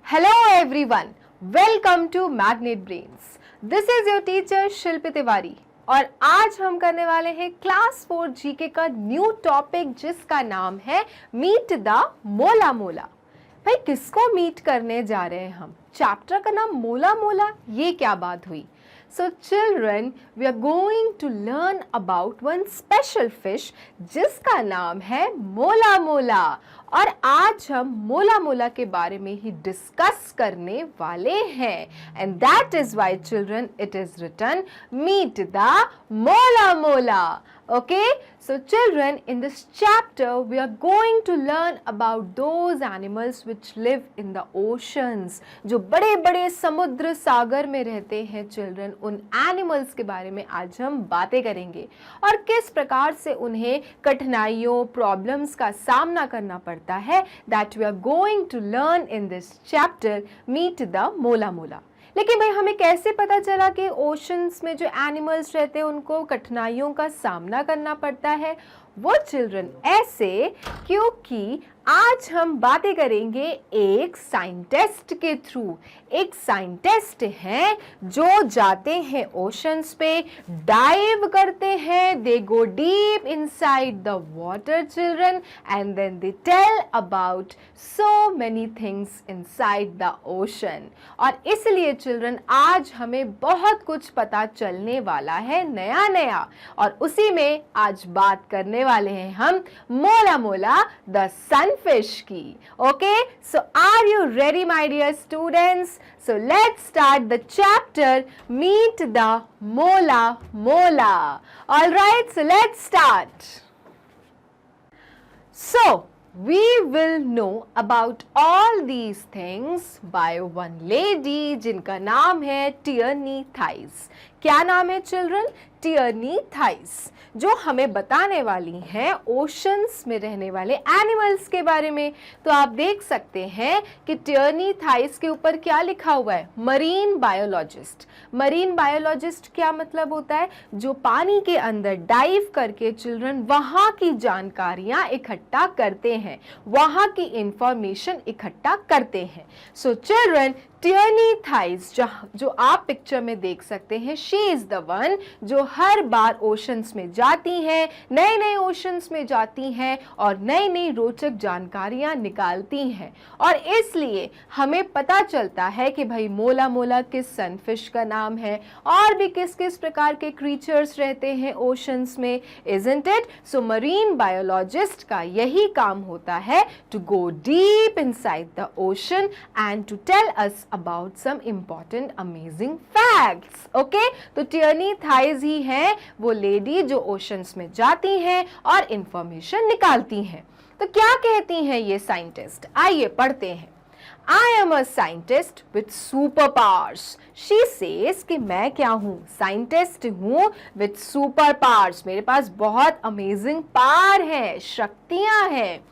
Hello everyone, welcome to Magnet Brains. This is your teacher शिल्पी तिवारी और आज हम करने वाले हैं क्लास 4 जीके का न्यू टॉपिक जिसका नाम है मीट द मोला मोला। भाई किसको मीट करने जा रहे हैं हम? चैप्टर का नाम मोला मोला, ये क्या बात हुई? So children, we are going to learn about one special fish जिसका नाम है मोला मोला और आज हम मोला मोला के बारे में ही डिस्कस करने वाले हैं and that is why children it is written meet the mola mola. Okay, so children, in this chapter we are going to learn about those animals which live in the oceans. जो बड़े बड़े समुद्र सागर में रहते हैं children, उन animals के बारे में आज हम बातें करेंगे और किस प्रकार से उन्हें कठिनाइयों प्रॉब्लम्स का सामना करना पड़ता है that we are going to learn in this chapter meet the mola mola. लेकिन भाई हमें कैसे पता चला कि ओशंस में जो एनिमल्स रहते हैं उनको कठिनाइयों का सामना करना पड़ता है? वो चिल्ड्रन ऐसे क्योंकि आज हम बातें करेंगे एक साइंटिस्ट के थ्रू। एक साइंटिस्ट हैं जो जाते हैं ओशंस पे, डाइव करते हैं, they go deep inside the water children and then they tell about so many things inside the ocean. और इसलिए चिल्ड्रन आज हमें बहुत कुछ पता चलने वाला है नया नया और उसी में आज बात करने वाले हैं हम मोला मोला द sunfish की। Okay, so are you ready my dear students? So let's start the chapter meet the mola mola. All right, so let's start. So we will know about all these things by one lady जिनका नाम है टियर्नी thighs. क्या नाम है children? टियर्नी Thys, जो हमें बताने वाली हैं ओशंस में रहने वाले एनिमल्स के बारे में। तो आप देख सकते हैं कि टियर्नी थाइस के ऊपर क्या लिखा हुआ है? Marine biologist. मरीन बायोलॉजिस्ट क्या मतलब होता है? जो पानी के अंदर डाइव करके चिल्ड्रन वहाँ की जानकारियाँ इकट्ठा करते हैं, वहाँ की इंफॉर्मेशन इकट्ठा करते हैं। सो चिल्ड्रन टियर्नी थाइस जो आप पिक्चर में देख सकते हैं, शी इज द वन जो हर बार ओशंस में जाती हैं, नए नए ओशंस में जाती हैं और नई नई रोचक जानकारियां निकालती हैं। और इसलिए हमें पता चलता है कि भाई मोला मोला किस सनफिश का नाम है और भी किस किस प्रकार के क्रीचर्स रहते हैं ओशंस में, isn't it? So marine biologist का यही काम होता है to go deep inside the ocean and to tell us about some important amazing facts. Okay, तो टियर्नी थाइस ही हैं वो लेडी जो ओशंस में जाती हैं और इंफॉर्मेशन निकालती हैं। तो क्या कहती हैं ये साइंटिस्ट? आइए पढ़ते हैं। I am a scientist with superpowers. She says कि मैं क्या हूँ? साइंटिस्ट हूँ with superpowers. मेरे पास बहुत अमेजिंग पावर है, शक्तियाँ हैं।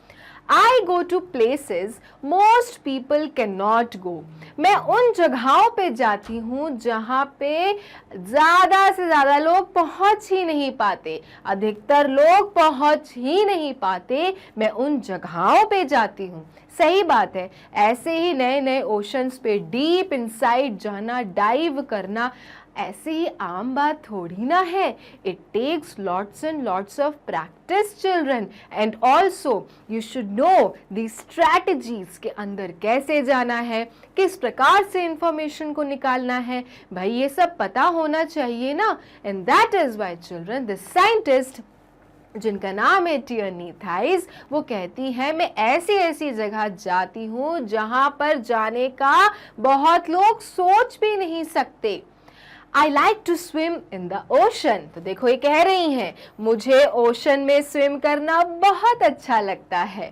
I go to places most people cannot go. मैं उन जगहों पे जाती हूँ जहाँ पे ज़्यादा से ज़्यादा लोग पहुँच ही नहीं पाते, अधिकतर लोग पहुँच ही नहीं पाते, मैं उन जगहों पे जाती हूँ। सही बात है, ऐसे ही नए नए ओशंस पे डीप इनसाइड जाना, डाइव करना ऐसे ही आम बात थोड़ी ना है। It takes lots and lots of practice children and also you should know the strategies के अंदर कैसे जाना है, किस प्रकार से इंफॉर्मेशन को निकालना है, भाई ये सब पता होना चाहिए ना। And that is why children the scientist जिनका नाम है टियर्नी थाइस, वो कहती है मैं ऐसी ऐसी जगह जाती हूँ जहाँ पर जाने का बहुत लोग सोच भी नहीं सकते। I like to swim in the ocean. तो देखो ये कह रही हैं मुझे ओशन में स्विम करना बहुत अच्छा लगता है।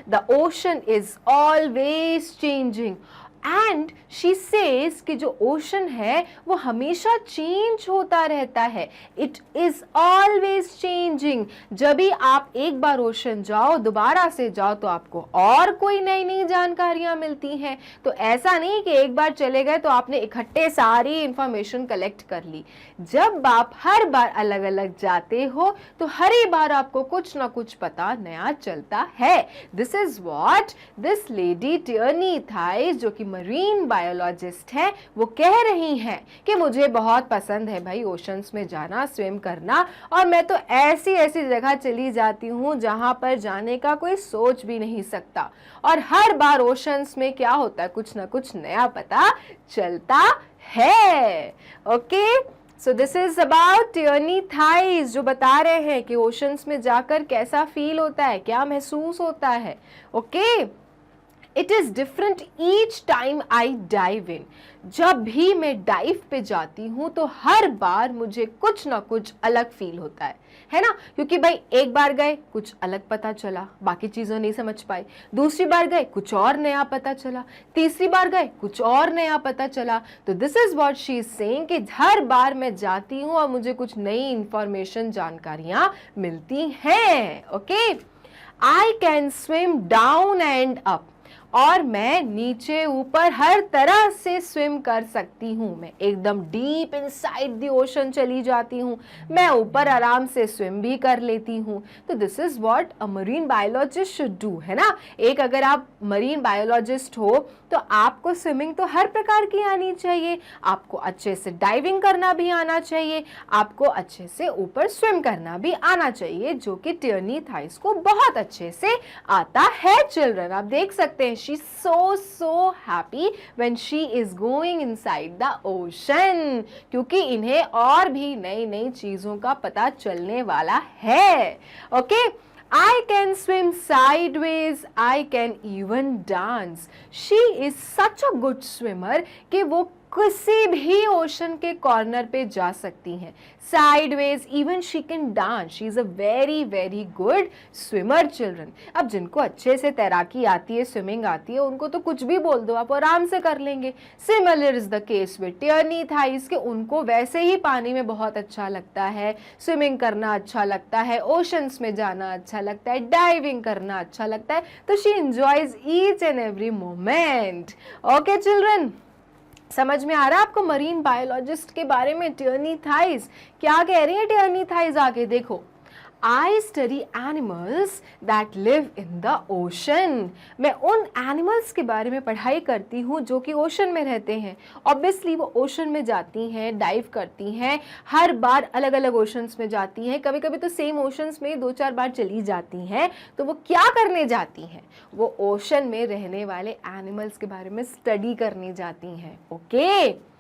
The ocean is always changing. And she says कि जो ओशन है वो हमेशा चेंज होता रहता है। It is always changing. जब भी आप एक बार ओशन जाओ, दोबारा से जाओ तो आपको और कोई नई नई जानकारियां मिलती हैं। तो ऐसा नहीं कि एक बार चले गए तो आपने इकट्ठे सारी इंफॉर्मेशन कलेक्ट कर ली। जब आप हर बार अलग अलग जाते हो तो हर ही बार आपको कुछ ना कुछ पता नया चलता है। This is what this lady Tierney Thys, जो कि मरीन बायोलॉजिस्ट हैं वो कह रही हैं कि मुझे बहुत पसंद है भाई ओशंस में जाना, स्विम करना, और मैं तो ऐसी ऐसी जगह चली जाती हूँ जहाँ पर जाने का कोई सोच भी नहीं सकता, और हर बार ओशंस में क्या होता है, कुछ ना कुछ नया पता चलता है। Okay, so this is about Tierney Thys, जो बता रहे हैं कि ओशंस में जाकर कैसा फील होता है, क्या महसूस होता है। Okay, it is different each time I dive in. जब भी मैं डाइव पे जाती हूँ तो हर बार मुझे कुछ ना कुछ अलग फील होता है ना, क्योंकि भाई एक बार गए कुछ अलग पता चला, बाकी चीजों नहीं समझ पाई, दूसरी बार गए कुछ और नया पता चला, तीसरी बार गए कुछ और नया पता चला। तो this is what she is saying कि हर बार मैं जाती हूँ और मुझे कुछ नई इंफॉर्मेशन, जानकारियां मिलती हैं। Okay, I can swim down and up, और मैं नीचे ऊपर हर तरह से स्विम कर सकती हूँ। मैं एकदम डीप इनसाइड द ओशन चली जाती हूँ, मैं ऊपर आराम से स्विम भी कर लेती हूँ। तो this is what a marine biologist should do, है ना। एक अगर आप मरीन बायोलॉजिस्ट हो तो आपको स्विमिंग तो हर प्रकार की आनी चाहिए, आपको अच्छे से डाइविंग करना भी आना चाहिए, आपको अच्छे से ऊपर स्विम करना भी आना चाहिए, जो कि टियर्नी थाइस को बहुत अच्छे से आता है। चिल्ड्रन, आप देख सकते हैं she's so happy when she is going inside the ocean, क्योंकि इन्हें और भी नई नई चीजों का पता चलने वाला है। Okay, I can swim sideways, I can even dance. She is such a good swimmer कि वो किसी भी ओशन के कॉर्नर पे जा सकती हैं। Sideways, even she can dance, she is a very very good swimmer. Children, अब जिनको अच्छे से तैराकी आती है, स्विमिंग आती है, उनको तो कुछ भी बोल दो, आप आराम से कर लेंगे। Similar is the case with Tierney Thys कि उनको वैसे ही पानी में बहुत अच्छा लगता है, स्विमिंग करना अच्छा लगता है, ओशंस में जाना अच्छा लगता है, डाइविंग करना अच्छा लगता है, तो she enjoys each and every moment. Okay children, समझ में आ रहा है आपको मरीन बायोलॉजिस्ट के बारे में? टियर्नी थाइस क्या कह रही है? टियर्नी थाइस आगे देखो, I study animals that live in the ocean. मैं उन एनिमल्स के बारे में पढ़ाई करती हूँ जो कि ओशन में रहते हैं। ऑब्वियसली वो ओशन में जाती हैं, डाइव करती हैं, हर बार अलग अलग ओशंस में जाती हैं, कभी कभी तो सेम ओशंस में 2-4 बार चली जाती हैं। तो वो क्या करने जाती हैं? वो ओशन में रहने वाले एनिमल्स के बारे में स्टडी करने जाती हैं। Okay,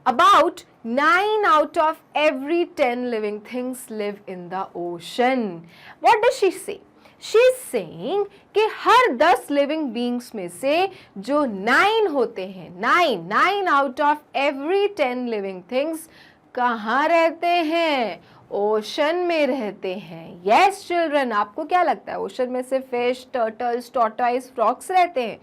About 9 out of every 10 living things live in the ocean. What does she say? She is saying कि हर 10 लिविंग बींग्स में से जो 9 होते हैं, 9 out of every 10 living things कहाँ रहते हैं? ओशन में रहते हैं। यस चिल्ड्रन, आपको क्या लगता है ओशन में से फिश, टर्टल्स, टॉर्टॉइस, फ्रॉग्स रहते हैं?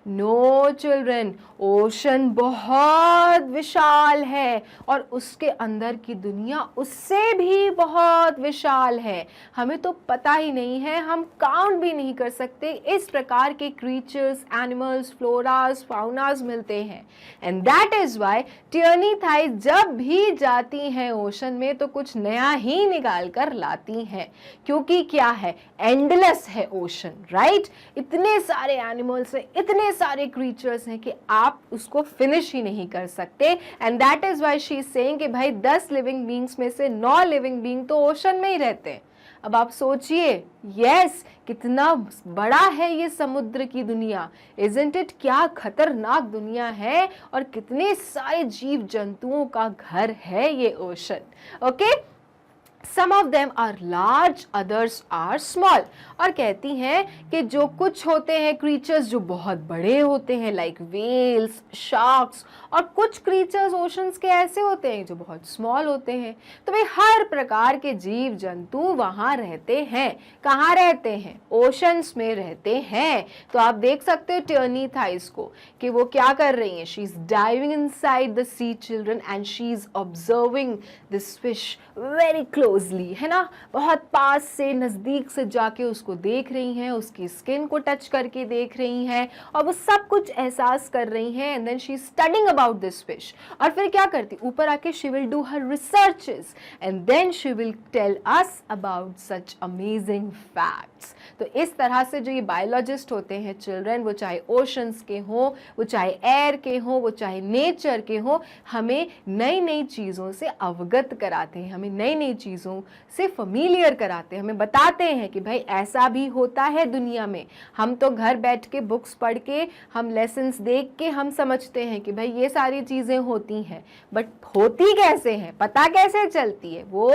नो चिल्ड्रन, ओशन बहुत विशाल है और उसके अंदर की दुनिया उससे भी बहुत विशाल है। हमें तो पता ही नहीं है, हम काउंट भी नहीं कर सकते इस प्रकार के क्रीचर्स, एनिमल्स, फ्लोरास, फाउनास मिलते हैं। And that is why Tierney Thys जब भी जाती हैं ओशन में तो कुछ नया ही निकाल कर लाती हैं, क्योंकि क्या है, एंडलेस है ओशन, राइट? इतने सारे एनिमल्स हैं, इतने सारे क्रीचर्स हैं कि आप उसको फिनिश ही नहीं कर सकते। And that is why she is saying कि भाई 10 लिविंग बींग्स में से 9 लिविंग बींग तो ओशन में ही रहते हैं। अब आप सोचिए, यस, कितना बड़ा है ये समुद्र की दुनिया, इजंट इट? क्या खतरनाक दुनिया है और कितने सारे जीव जंतुओं का घर है ये ocean. Okay, Some of them are large, others are small. और कहती हैं कि जो कुछ होते हैं क्रीचर्स जो बहुत बड़े होते हैं, लाइक वेल्स, शार्क्स, और कुछ क्रीचर्स ओशंस के ऐसे होते हैं जो बहुत स्मॉल होते हैं। तो भाई हर प्रकार के जीव जंतु वहाँ रहते हैं। कहाँ रहते हैं? ओशंस में रहते हैं। तो आप देख सकते हो टियर्नी थाइस को कि वो क्या कर रही हैं। She is diving inside the sea children and she is observing this fish very closely, है ना, बहुत पास से, नजदीक से जाके उसको देख रही हैं, उसकी स्किन को टच करके देख रही हैं और वो सब कुछ एहसास कर रही हैं। And then she is studying about this fish. और फिर क्या करती, ऊपर आके she will do her researches and then she will tell us about such amazing facts. Facts. तो इस तरह से जो ये बायोलॉजिस्ट होते हैं चिल्ड्रन, वो चाहे ओशंस के हों, वो चाहे एयर के हों, वो चाहे नेचर के हों, हमें नई नई चीज़ों से अवगत कराते हैं, हमें नई नई चीज़ों से फैमिलियर कराते हैं, हमें बताते हैं कि भाई ऐसा भी होता है दुनिया में। हम तो घर बैठ के बुक्स पढ़ के, हम लेसन्स देख के हम समझते हैं कि भाई ये सारी चीज़ें होती हैं, बट होती कैसे हैं, पता कैसे चलती है, वो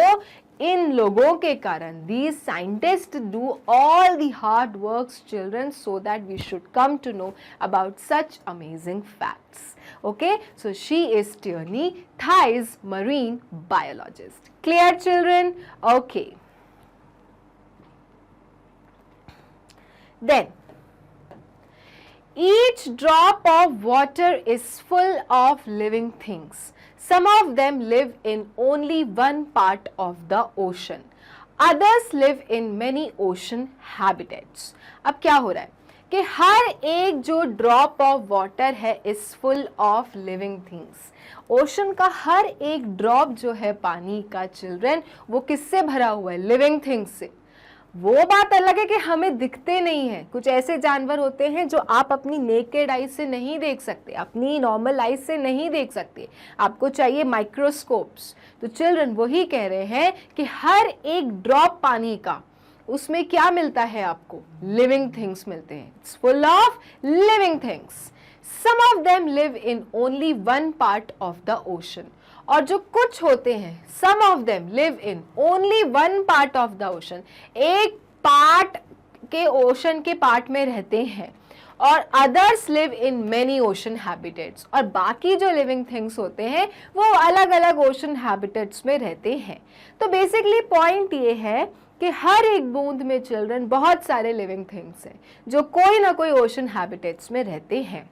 इन लोगों के कारण। These scientists do all the hard works, children, so that we should come to know about such amazing facts. Okay, so she is Tierney Theis, marine biologist. Clear, children? Okay. Then, each drop of water is full of living things. Some of them live in only one part of the ocean. Others live in many ocean habitats. अब क्या हो रहा है कि हर एक जो drop of water है is full of living things. Ocean का हर एक ड्रॉप जो है पानी का चिल्ड्रन, वो किससे भरा हुआ है? लिविंग थिंग्स से। वो बात अलग है कि हमें दिखते नहीं है, कुछ ऐसे जानवर होते हैं जो आप अपनी नेकेड आई से नहीं देख सकते, अपनी नॉर्मल आई से नहीं देख सकते, आपको चाहिए माइक्रोस्कोप्स। तो चिल्ड्रन वही कह रहे हैं कि हर एक ड्रॉप पानी का, उसमें क्या मिलता है आपको? लिविंग थिंग्स मिलते हैं। It's full of living things. Some of them live in only one part of the ocean. और जो कुछ होते हैं, some of them live in only one part of the ocean, एक पार्ट के ओशन के पार्ट में रहते हैं, और others live in many ocean habitats, और बाकी जो लिविंग थिंग्स होते हैं वो अलग अलग ओशन हैबिटेट्स में रहते हैं। तो बेसिकली पॉइंट ये है कि हर एक बूंद में चिल्ड्रन बहुत सारे लिविंग थिंग्स हैं जो कोई ना कोई ओशन हैबिटेट्स में रहते हैं।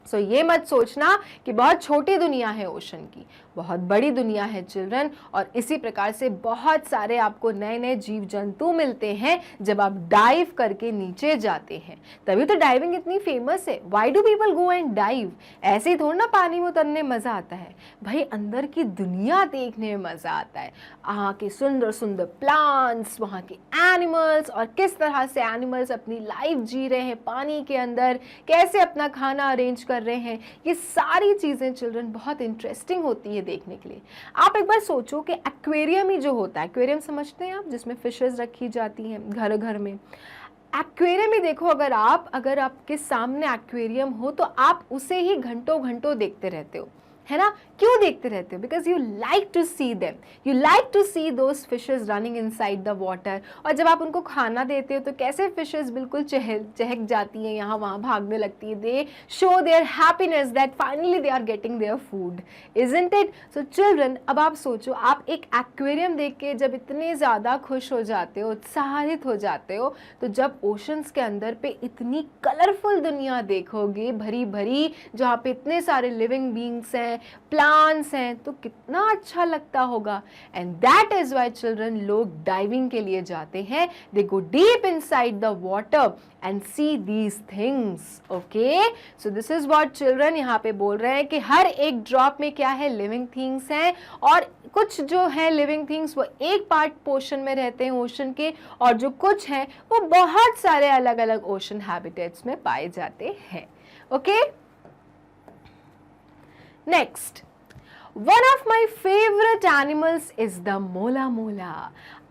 सो ये मत सोचना कि बहुत छोटी दुनिया है ओशन की, बहुत बड़ी दुनिया है चिल्ड्रन। और इसी प्रकार से बहुत सारे आपको नए नए जीव जंतु मिलते हैं जब आप डाइव करके नीचे जाते हैं। तभी तो डाइविंग इतनी फेमस है। Why do people go and dive? ऐसे ही थोड़ा ना पानी में उतरने मज़ा आता है भाई, अंदर की दुनिया देखने में मज़ा आता है। वहाँ के सुंदर सुंदर प्लांट्स, वहाँ के एनिमल्स, और किस तरह से एनिमल्स अपनी लाइफ जी रहे हैं पानी के अंदर, कैसे अपना खाना अरेंज कर रहे हैं, ये सारी चीज़ें चिल्ड्रन बहुत इंटरेस्टिंग होती है देखने के लिए। आप एक बार सोचो कि एक्वेरियम ही जो होता है, एक्वेरियम समझते हैं आप, जिसमें फिशेस रखी जाती हैं घर घर में। एक्वेरियम ही देखो, अगर आपके सामने एक्वेरियम हो तो आप उसे ही घंटों घंटों देखते रहते हो, है ना? क्यों देखते रहते हो? Because you like to see them, you like to see those fishes running inside the water. और जब आप उनको खाना देते हो तो कैसे फिशेज बिल्कुल चहक जाती हैं, यहाँ वहाँ भागने लगती है। They show their happiness that finally they are getting their food, isn't it? So children, अब आप सोचो, आप एक एक्वेरियम देख के जब इतने ज़्यादा खुश हो जाते हो, उत्साहित हो जाते हो, तो जब ओशंस के अंदर पे इतनी कलरफुल दुनिया देखोगे, भरी भरी, जहाँ पे इतने सारे लिविंग बींग्स हैं, प्लांट्स हैं, तो कितना अच्छा लगता होगा। And that is why children, लोग डाइविंग के लिए जाते हैं। They go deep inside the water and see these things. Okay, so this is what children यहाँ पे बोल रहे हैं कि हर एक ड्रॉप में क्या है? लिविंग थिंग्स हैं। और कुछ जो है लिविंग थिंग्स वो एक पार्ट पोर्शन में रहते हैं ओशन के, और जो कुछ हैं वो बहुत सारे अलग अलग ओशन हैबिटेट्स में पाए जाते हैं। Okay, next, one of my favorite animals is the मोला मोला।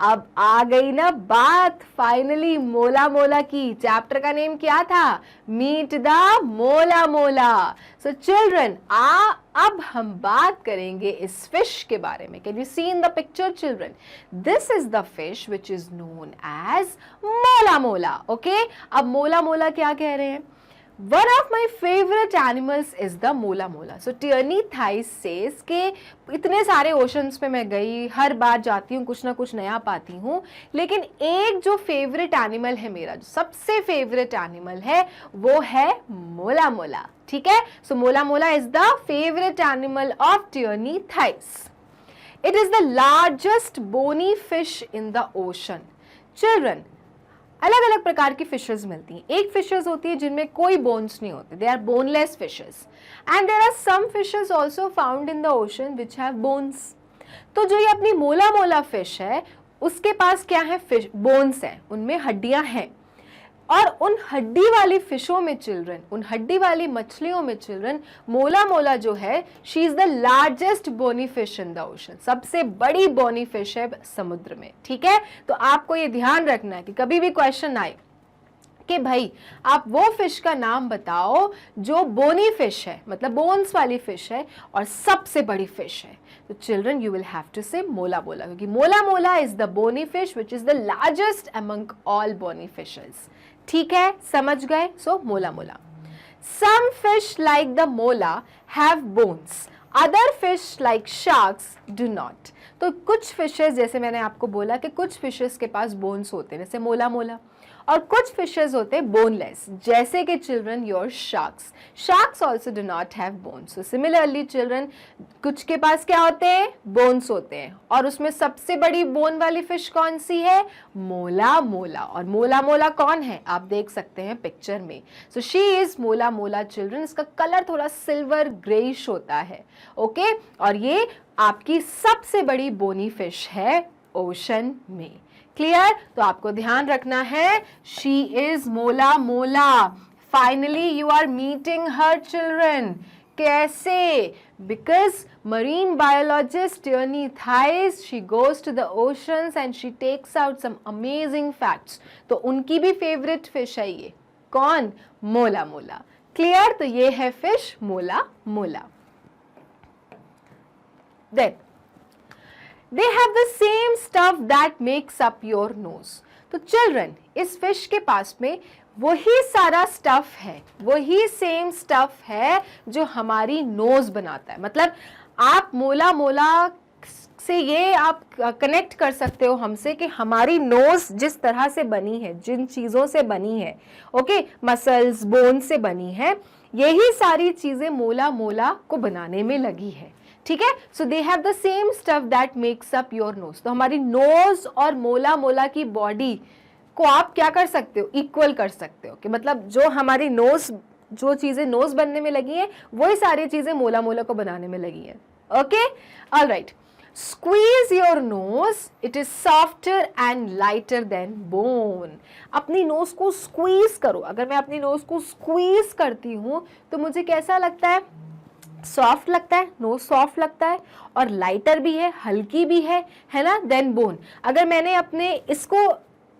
अब आ गई ना बात फाइनली मोला मोला की। चैप्टर का नेम क्या था? मीट द मोला मोला। सो चिल्ड्रन, अब हम बात करेंगे इस फिश के बारे में। Can you see in the picture children? This is the fish which is known as mola mola. Okay, अब मोला मोला क्या कह रहे हैं? One of my favorite animals is the मोला मोला. So Tierney Theis says कि इतने सारे ओशंस पे मैं गई, हर बार जाती हूँ कुछ ना कुछ नया पाती हूँ, लेकिन एक जो फेवरेट एनिमल है मेरा, जो सबसे फेवरेट एनिमल है, वो है मोला मोला। ठीक है, सो mola mola is the favourite animal of Tierney Theis. It is the largest bony fish in the ocean. Children, अलग अलग प्रकार की फिशेस मिलती हैं। एक फिशेस होती है जिनमें कोई बोन्स नहीं होते, they are boneless fishes, and there are some fishes also found in the ocean which have bones. तो जो ये अपनी मोला मोला फिश है, उसके पास क्या है, फिश बोन्स हैं, उनमें हड्डियां हैं। और उन हड्डी वाली फिशों में चिल्ड्रन, उन हड्डी वाली मछलियों में चिल्ड्रन, मोला मोला जो है, she is the largest bony fish in the ocean, सबसे बड़ी बोनी फिश है समुद्र में। ठीक है, तो आपको ये ध्यान रखना है कि कभी भी क्वेश्चन आए कि भाई आप वो फिश का नाम बताओ जो बोनी फिश है, मतलब बोन्स वाली फिश है और सबसे बड़ी फिश है, तो children you will have to say mola mola, क्योंकि mola mola is the bony fish which is the largest among all bony fishes. ठीक है, समझ गए? So mola mola. Some fish like the mola have bones, other fish like sharks do not. तो कुछ fishes, जैसे मैंने आपको बोला कि कुछ फिशेस के पास बोन्स होते हैं, जैसे मोला मोला, और कुछ फिशेस होते हैं बोनलेस, जैसे कि children your sharks. Sharks also do not have bones. So similarly children, कुछ के पास क्या होते हैं, बोन्स होते हैं, और उसमें सबसे बड़ी बोन वाली फिश कौन सी है, मोला मोला। और मोला मोला कौन है, आप देख सकते हैं पिक्चर में। सो शी इज मोला मोला चिल्ड्रन। इसका कलर थोड़ा सिल्वर ग्रेइश होता है, ओके, और ये आपकी सबसे बड़ी बोनी फिश है ओशन में। क्लियर? तो आपको ध्यान रखना है, she is mola mola. Finally you are meeting her children. कैसे? Because marine biologist Tierney Thies, she goes to the oceans and she takes out some amazing facts. तो उनकी भी फेवरेट फिश है ये, कौन? मोला मोला। क्लियर? तो ये है फिश मोला मोला। Then they have the same stuff that makes up your nose. तो चिल्ड्रन, इस फिश के पास में वही सारा स्टफ है, वही सेम स्टफ है जो हमारी नोज बनाता है। मतलब आप मोला मोला से ये आप कनेक्ट कर सकते हो हमसे कि हमारी नोज जिस तरह से बनी है, जिन चीज़ों से बनी है, ओके, मसल्स, बोन से बनी है, यही सारी चीज़ें मोला मोला को बनाने में लगी है। ठीक है, so they have the same stuff that makes up your nose. तो हमारी नोज और मोला मोला की बॉडी को आप क्या कर सकते हो, इक्वल कर सकते हो, कि मतलब जो हमारी नोज, जो चीजें नोज बनने में लगी हैं, वही सारी चीजें मोला मोला को बनाने में लगी हैं। Okay, all right. Squeeze your nose, it is softer and lighter than bone. अपनी नोज को स्क्वीज करो। अगर मैं अपनी नोज को स्क्वीज करती हूँ तो मुझे कैसा लगता है, सॉफ्ट लगता है, नोज सॉफ्ट लगता है, और लाइटर भी है, हल्की भी है ना, देन बोन। अगर मैंने अपने इसको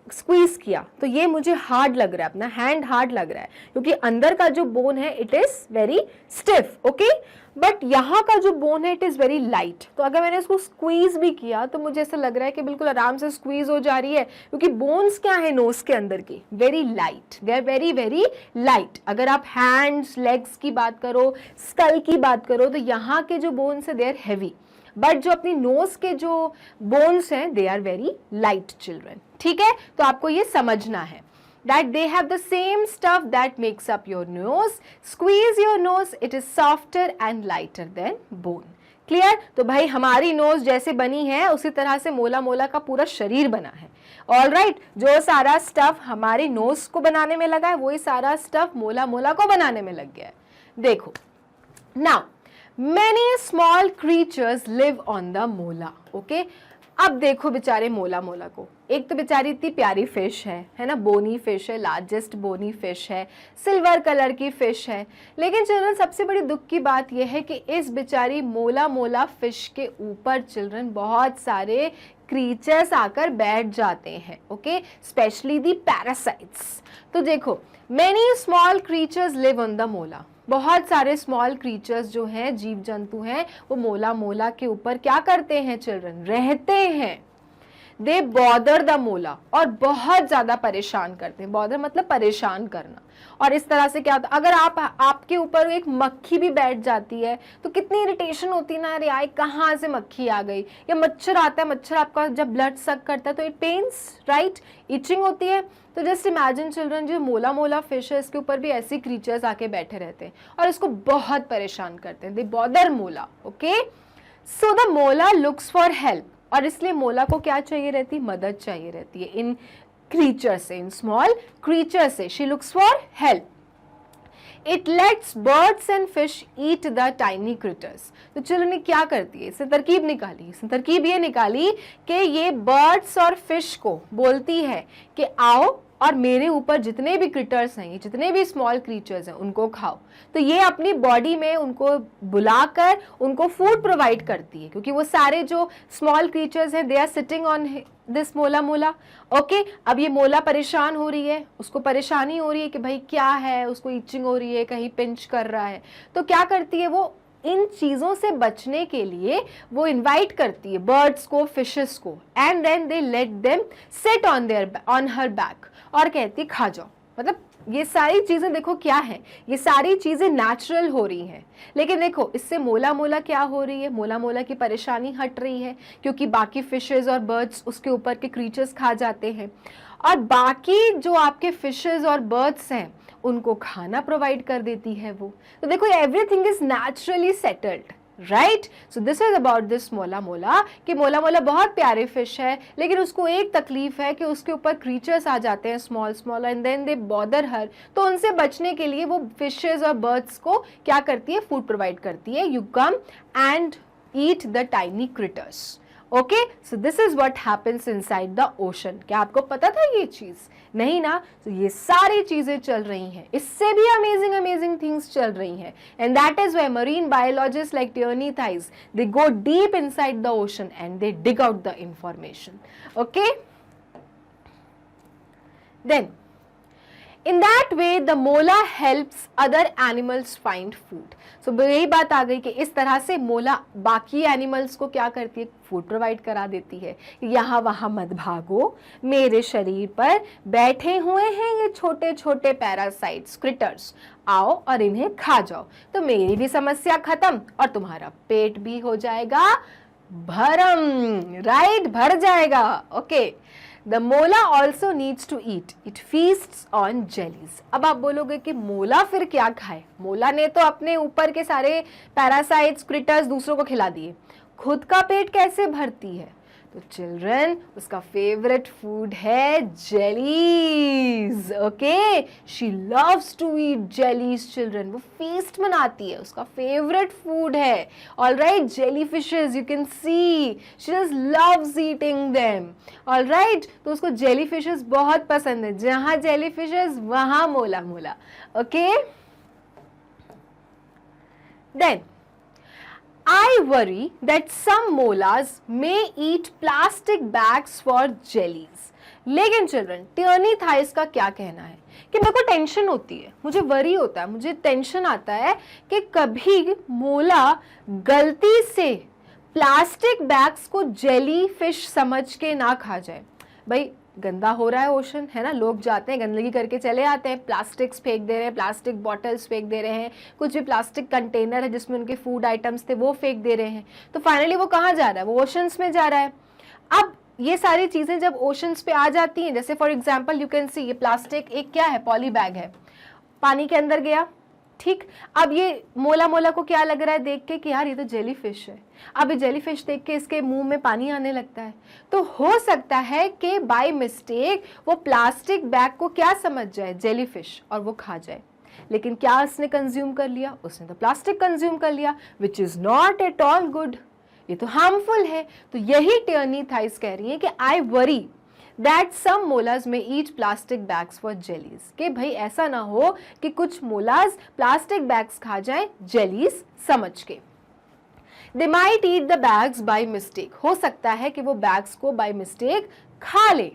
स्क्वीज किया तो ये मुझे हार्ड लग रहा है, अपना हैंड हार्ड लग रहा है, क्योंकि अंदर का जो बोन है it is very stiff, okay, but यहाँ का जो बोन है इट इज वेरी लाइट। तो अगर मैंने इसको स्क्वीज भी किया तो मुझे ऐसा लग रहा है कि बिल्कुल आराम से स्क्वीज हो जा रही है, क्योंकि बोन्स क्या है नोज के अंदर की, very light, they are very very light. अगर आप हैंड्स, लेग्स की बात करो, स्कल की बात करो, तो यहाँ के जो बोन्स है दे आर हैवी, बट जो अपनी नोज के जो बोन्स हैं they are very light children. ठीक है, तो आपको ये समझना है that they have the same stuff that makes up your nose. Squeeze your nose, it is softer and lighter than bone. Clear? तो भाई हमारी नोज जैसे बनी है उसी तरह से मोला मोला का पूरा शरीर बना है। ऑल राइट, जो सारा स्टफ हमारी नोज को बनाने में लगा है वही सारा स्टफ मोला मोला को बनाने में लग गया है। देखो, now many small creatures live on the mola. Okay? अब देखो बेचारे मोला मोला को, एक तो बेचारी इतनी प्यारी फिश है ना, बोनी फिश है, लार्जेस्ट बोनी फिश है, सिल्वर कलर की फिश है, लेकिन चिल्ड्रन सबसे बड़ी दुख की बात यह है कि इस बेचारी मोला मोला फिश के ऊपर चिल्ड्रन बहुत सारे क्रीचर्स आकर बैठ जाते हैं, ओके, स्पेशली दी पैरासाइट्स। तो देखो, many small creatures live on the मोला, बहुत सारे स्मॉल क्रीचर्स जो हैं, जीव जंतु हैं, वो मोला मोला के ऊपर क्या करते हैं चिल्ड्रन, रहते हैं। दे बॉदर द मोला, और बहुत ज्यादा परेशान करते हैं। बॉदर मतलब परेशान करना। और इस तरह से क्या होता है, अगर आपके ऊपर एक मक्खी भी बैठ जाती है तो कितनी इरिटेशन होती है ना, अरे यार कहाँ से मक्खी आ गई, या मच्छर आता है, मच्छर आपका जब ब्लड सक करता है तो इट पेन्स, राइट, इचिंग होती है। तो जस्ट इमेजिन चिल्ड्रन, जो मोला मोला फिश है इसके ऊपर भी ऐसी क्रीचर्स आके बैठे रहते हैं और इसको बहुत परेशान करते हैं। दे बॉदर मोला, ओके। सो द मोला लुक्स फॉर हेल्प, और इसलिए मोला को क्या चाहिए रहती, मदद चाहिए रहती है इन क्रीचर से, इन स्मॉल क्रीचर से। She looks for help. It let's birds and fish eat the tiny critters. तो चिल्ड्रन ने क्या करती है, इससे तरकीब निकाली, इसने तरकीब ये निकाली कि ये बर्ड्स और फिश को बोलती है कि आओ और मेरे ऊपर जितने भी क्रिटर्स हैं, जितने भी स्मॉल क्रीचर्स हैं, उनको खाओ। तो ये अपनी बॉडी में उनको बुलाकर उनको फूड प्रोवाइड करती है, क्योंकि वो सारे जो स्मॉल क्रीचर्स हैं they are sitting on this mola mola. Okay, अब ये मोला परेशान हो रही है, उसको परेशानी हो रही है कि भाई क्या है, उसको इचिंग हो रही है, कहीं पिंच कर रहा है। तो क्या करती है वो, इन चीज़ों से बचने के लिए वो इनवाइट करती है बर्ड्स को, फिशेस को, and then they let them sit on her back, और कहती है खा जाओ। मतलब ये सारी चीज़ें देखो क्या है, ये सारी चीज़ें नेचुरल हो रही हैं। लेकिन देखो इससे मोला मोला क्या हो रही है, मोला मोला की परेशानी हट रही है, क्योंकि बाकी फिशेस और बर्ड्स उसके ऊपर के क्रीचर्स खा जाते हैं, और बाकी जो आपके फिशेस और बर्ड्स हैं उनको खाना प्रोवाइड कर देती है वो। तो देखो everything is naturally settled, right. So this is about this mola मोला, कि मोला मोला बहुत प्यारे फिश है, लेकिन उसको एक तकलीफ है कि उसके ऊपर क्रीचर्स आ जाते हैं small small, and then they bother her. तो उनसे बचने के लिए वो फिशेस और बर्ड्स को क्या करती है, फूड प्रोवाइड करती है। You come and eat the tiny critters. Okay, so this is what happens inside the ocean. क्या आपको पता था ये चीज? नहीं ना। तो ये सारी चीजें चल रही हैं, इससे भी अमेजिंग अमेजिंग थिंग्स चल रही हैं, and that is why marine biologist like Tierney Thys they go deep inside the ocean and they dig out the information. Okay, then in that way the mola helps other animals find food। so यही बात आ गई कि इस तरह से मोला बाकी animals को क्या करती है, फूड प्रोवाइड करा देती है। यहाँ वहाँ मत भागो, मेरे शरीर पर बैठे हुए हैं ये छोटे छोटे पैरासाइट्स, क्रिटर्स, आओ और इन्हें खा जाओ। तो मेरी भी समस्या खत्म और तुम्हारा पेट भी हो जाएगा भरम, राइट, भर जाएगा। Okay, The mola also needs to eat. It feasts on jellies. अब आप बोलोगे कि मोला फिर क्या खाए? मोला ने तो अपने ऊपर के सारे पैरासाइट्स, क्रिटर्स दूसरों को खिला दिए, खुद का पेट कैसे भरती है? तो चिल्ड्रन उसका फेवरेट फूड है jellies. Okay, she loves to eat jellies children, वो फीस्ट मनाती है, उसका फेवरेट फूड है। Alright, jelly fishes, you can see she just loves eating them. Alright, तो उसको जेली फिशेज बहुत पसंद है, जहां जेली फिशेज वहां mola mola. Okay, then I worry that some molas may eat plastic bags for jellies। लेकिन children टियर्नी thighs का क्या कहना है कि मेरे को टेंशन होती है, मुझे वरी होता है, मुझे टेंशन आता है कि कभी मोला गलती से प्लास्टिक बैग्स को जेली फिश समझ के ना खा जाए। भाई गंदा हो रहा है ओशन, है ना, लोग जाते हैं गंदगी करके चले आते हैं, प्लास्टिक्स फेंक दे रहे हैं, प्लास्टिक बॉटल्स फेंक दे रहे हैं, कुछ भी प्लास्टिक कंटेनर है जिसमें उनके फूड आइटम्स थे वो फेंक दे रहे हैं। तो फाइनली वो कहाँ जा रहा है, वो ओशंस में जा रहा है। अब ये सारी चीज़ें जब ओशंस पे आ जाती हैं, जैसे फॉर एग्जाम्पल यू कैन सी ये प्लास्टिक एक क्या है, पॉली बैग है, पानी के अंदर गया, ठीक। अब ये मोला मोला को क्या लग रहा है देख के कि यार ये तो जेली फिश है। अब ये जेली फिश देख के इसके मुंह में पानी आने लगता है। तो हो सकता है कि बाय मिस्टेक वो प्लास्टिक बैग को क्या समझ जाए, जेली फिश, और वो खा जाए। लेकिन क्या उसने कंज्यूम कर लिया, उसने तो प्लास्टिक कंज्यूम कर लिया, which is not at all good, ये तो हार्मफुल है। तो यही टियर्नी थाइस कह रही है कि I worry that some molas may eat plastic bags for jellies। कि भाई ऐसा ना हो कि कुछ मोलाज प्लास्टिक बैग्स खा जाएं जेलीज समझ के। They might eat the bags by mistake। हो सकता है कि वो बैग्स को by mistake खा ले।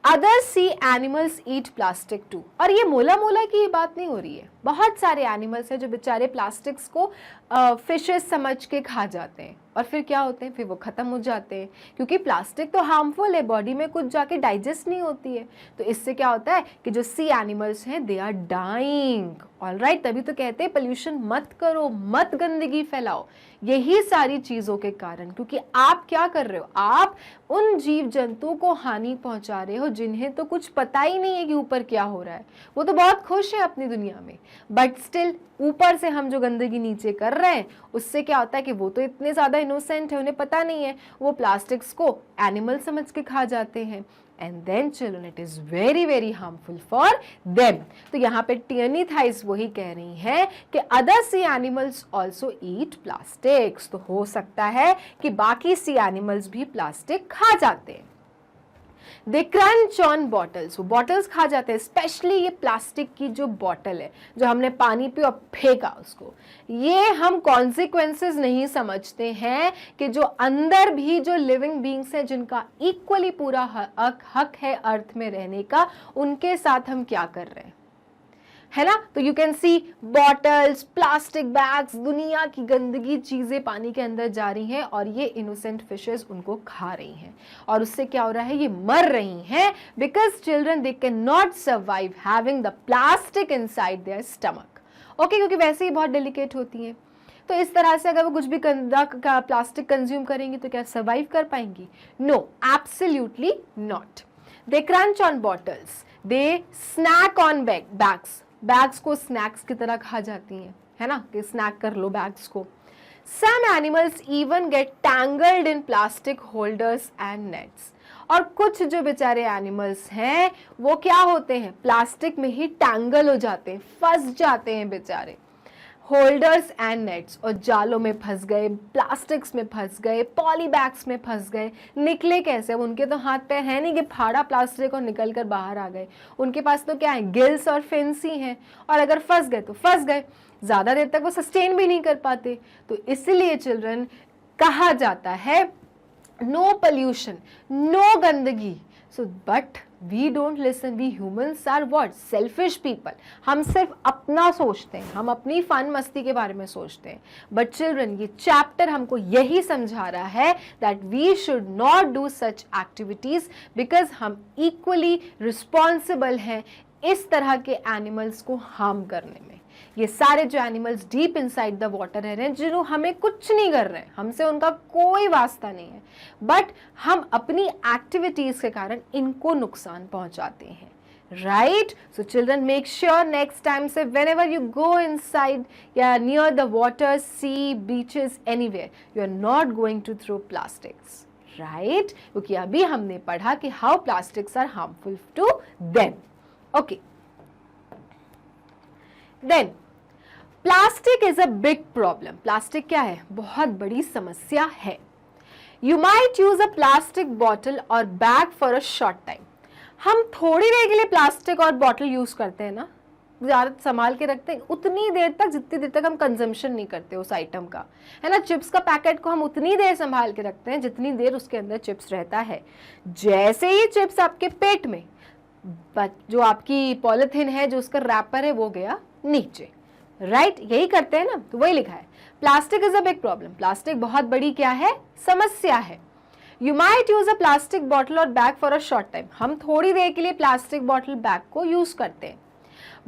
Other sea animals eat plastic too। और ये मोला मोला की बात नहीं हो रही है, बहुत सारे एनिमल्स हैं जो बेचारे प्लास्टिक्स को फिशेस समझ के खा जाते हैं, और फिर क्या होते हैं, फिर वो ख़त्म हो जाते हैं, क्योंकि प्लास्टिक तो हार्मफुल है, बॉडी में कुछ जाके डाइजेस्ट नहीं होती है। तो इससे क्या होता है कि जो सी एनिमल्स हैं दे आर डाइंग। ऑलराइट, तभी तो कहते हैं पोल्यूशन मत करो, मत गंदगी फैलाओ, यही सारी चीज़ों के कारण। क्योंकि आप क्या कर रहे हो, आप उन जीव जंतु को हानि पहुंचा रहे हो जिन्हें तो कुछ पता ही नहीं है कि ऊपर क्या हो रहा है। वो तो बहुत खुश है अपनी दुनिया में, बट स्टिल ऊपर से हम जो गंदगी नीचे कर रहे हैं उससे क्या होता है कि वो तो इतने ज़्यादा इनोसेंट है, उन्हें पता नहीं है, वो प्लास्टिक्स को एनिमल समझ के खा जाते हैं। and then children it is very very harmful for them. तो यहाँ पे टियरनी थाइस वही कह रही हैं कि other sea animals also eat plastics. तो हो सकता है कि बाकी sea animals भी प्लास्टिक खा जाते हैं. दे क्रंच ऑन बॉटल्स, वो बॉटल्स खा जाते हैं, स्पेशली ये प्लास्टिक की जो बॉटल है जो हमने पानी पे और फेंका उसको, ये हम कॉन्सिक्वेंसेस नहीं समझते हैं कि जो अंदर भी जो लिविंग बींग्स हैं जिनका इक्वली पूरा हक है अर्थ में रहने का, उनके साथ हम क्या कर रहे हैं, है ना. तो you can C bottles, plastic bags, दुनिया की गंदगी चीजें पानी के अंदर जा रही हैं और ये इनोसेंट फिशेस उनको खा रही हैं और उससे क्या हो रहा है, ये मर रही हैं because children they can not survive having the plastic inside their stomach. Okay, क्योंकि वैसे ही बहुत डेलिकेट होती हैं. तो इस तरह से अगर वो कुछ भी गंदा का प्लास्टिक कंज्यूम करेंगी तो क्या सर्वाइव कर पाएंगी? No, absolutely not. They crunch on bottles, they snack on bags, bags को स्नैक्स की तरह खा जाती हैं, है ना, कि स्नैक कर लो बैग्स को. Some animals even get tangled in plastic holders and nets. और कुछ जो बेचारे एनिमल्स हैं वो क्या होते हैं, प्लास्टिक में ही टैंगल हो जाते हैं, फंस जाते हैं बेचारे. होल्डर्स एंड नेट्स, और जालों में फंस गए, प्लास्टिक्स में फंस गए, पॉली बैग्स में फंस गए. निकले कैसे? अब उनके तो हाथ पैर है नहीं कि फाड़ा प्लास्टिक और निकल कर बाहर आ गए. उनके पास तो क्या है, गिल्स और फिन्स ही हैं, और अगर फंस गए तो फंस गए, ज़्यादा देर तक वो सस्टेन भी नहीं कर पाते. तो इसलिए चिल्ड्रन कहा जाता है नो पोल्यूशन, नो गंदगी. So but we don't listen, we humans are what, selfish people. हम सिर्फ अपना सोचते हैं, हम अपनी फन मस्ती के बारे में सोचते हैं. बट चिल्ड्रन ये चैप्टर हमको यही समझा रहा है that we should not do such activities because हम इक्वली रिस्पॉन्सिबल हैं इस तरह के एनिमल्स को हार्म करने में. ये सारे जो animals deep inside the water रह रहे हैं, जिन्हों हमें कुछ नहीं कर रहे हैं, हमसे उनका कोई वास्ता नहीं है, बट हम अपनी एक्टिविटीज के कारण इनको नुकसान पहुंचाते हैं. Right? So children make sure next time से whenever you go inside या near the water, sea, beaches, anywhere, you are not going to throw plastics. Right? क्योंकि अभी हमने पढ़ा कि how plastics are harmful to them. Okay. Then plastic is a big problem. Plastic क्या है? बहुत बड़ी समस्या है. You might use a plastic bottle और bag for a short time. हम थोड़ी देर के लिए प्लास्टिक और बॉटल यूज करते हैं ना, ज़्यादा संभाल के रखते हैं, उतनी देर तक जितनी देर तक हम कंजम्पशन नहीं करते उस आइटम का, है ना. चिप्स का पैकेट को हम उतनी देर संभाल के रखते हैं जितनी देर उसके अंदर चिप्स रहता है. जैसे ही चिप्स आपके पेट में, जो आपकी पॉलिथीन है, जो उसका रैपर है, वो गया नीचे. राइट? यही करते हैं ना. तो वही लिखा है, plastic is a big problem. Plastic बहुत बड़ी क्या है, समस्या है. You might use a plastic bottle और bag for a short time. हम थोड़ी देर के लिए प्लास्टिक बॉटल बैग को यूज करते हैं,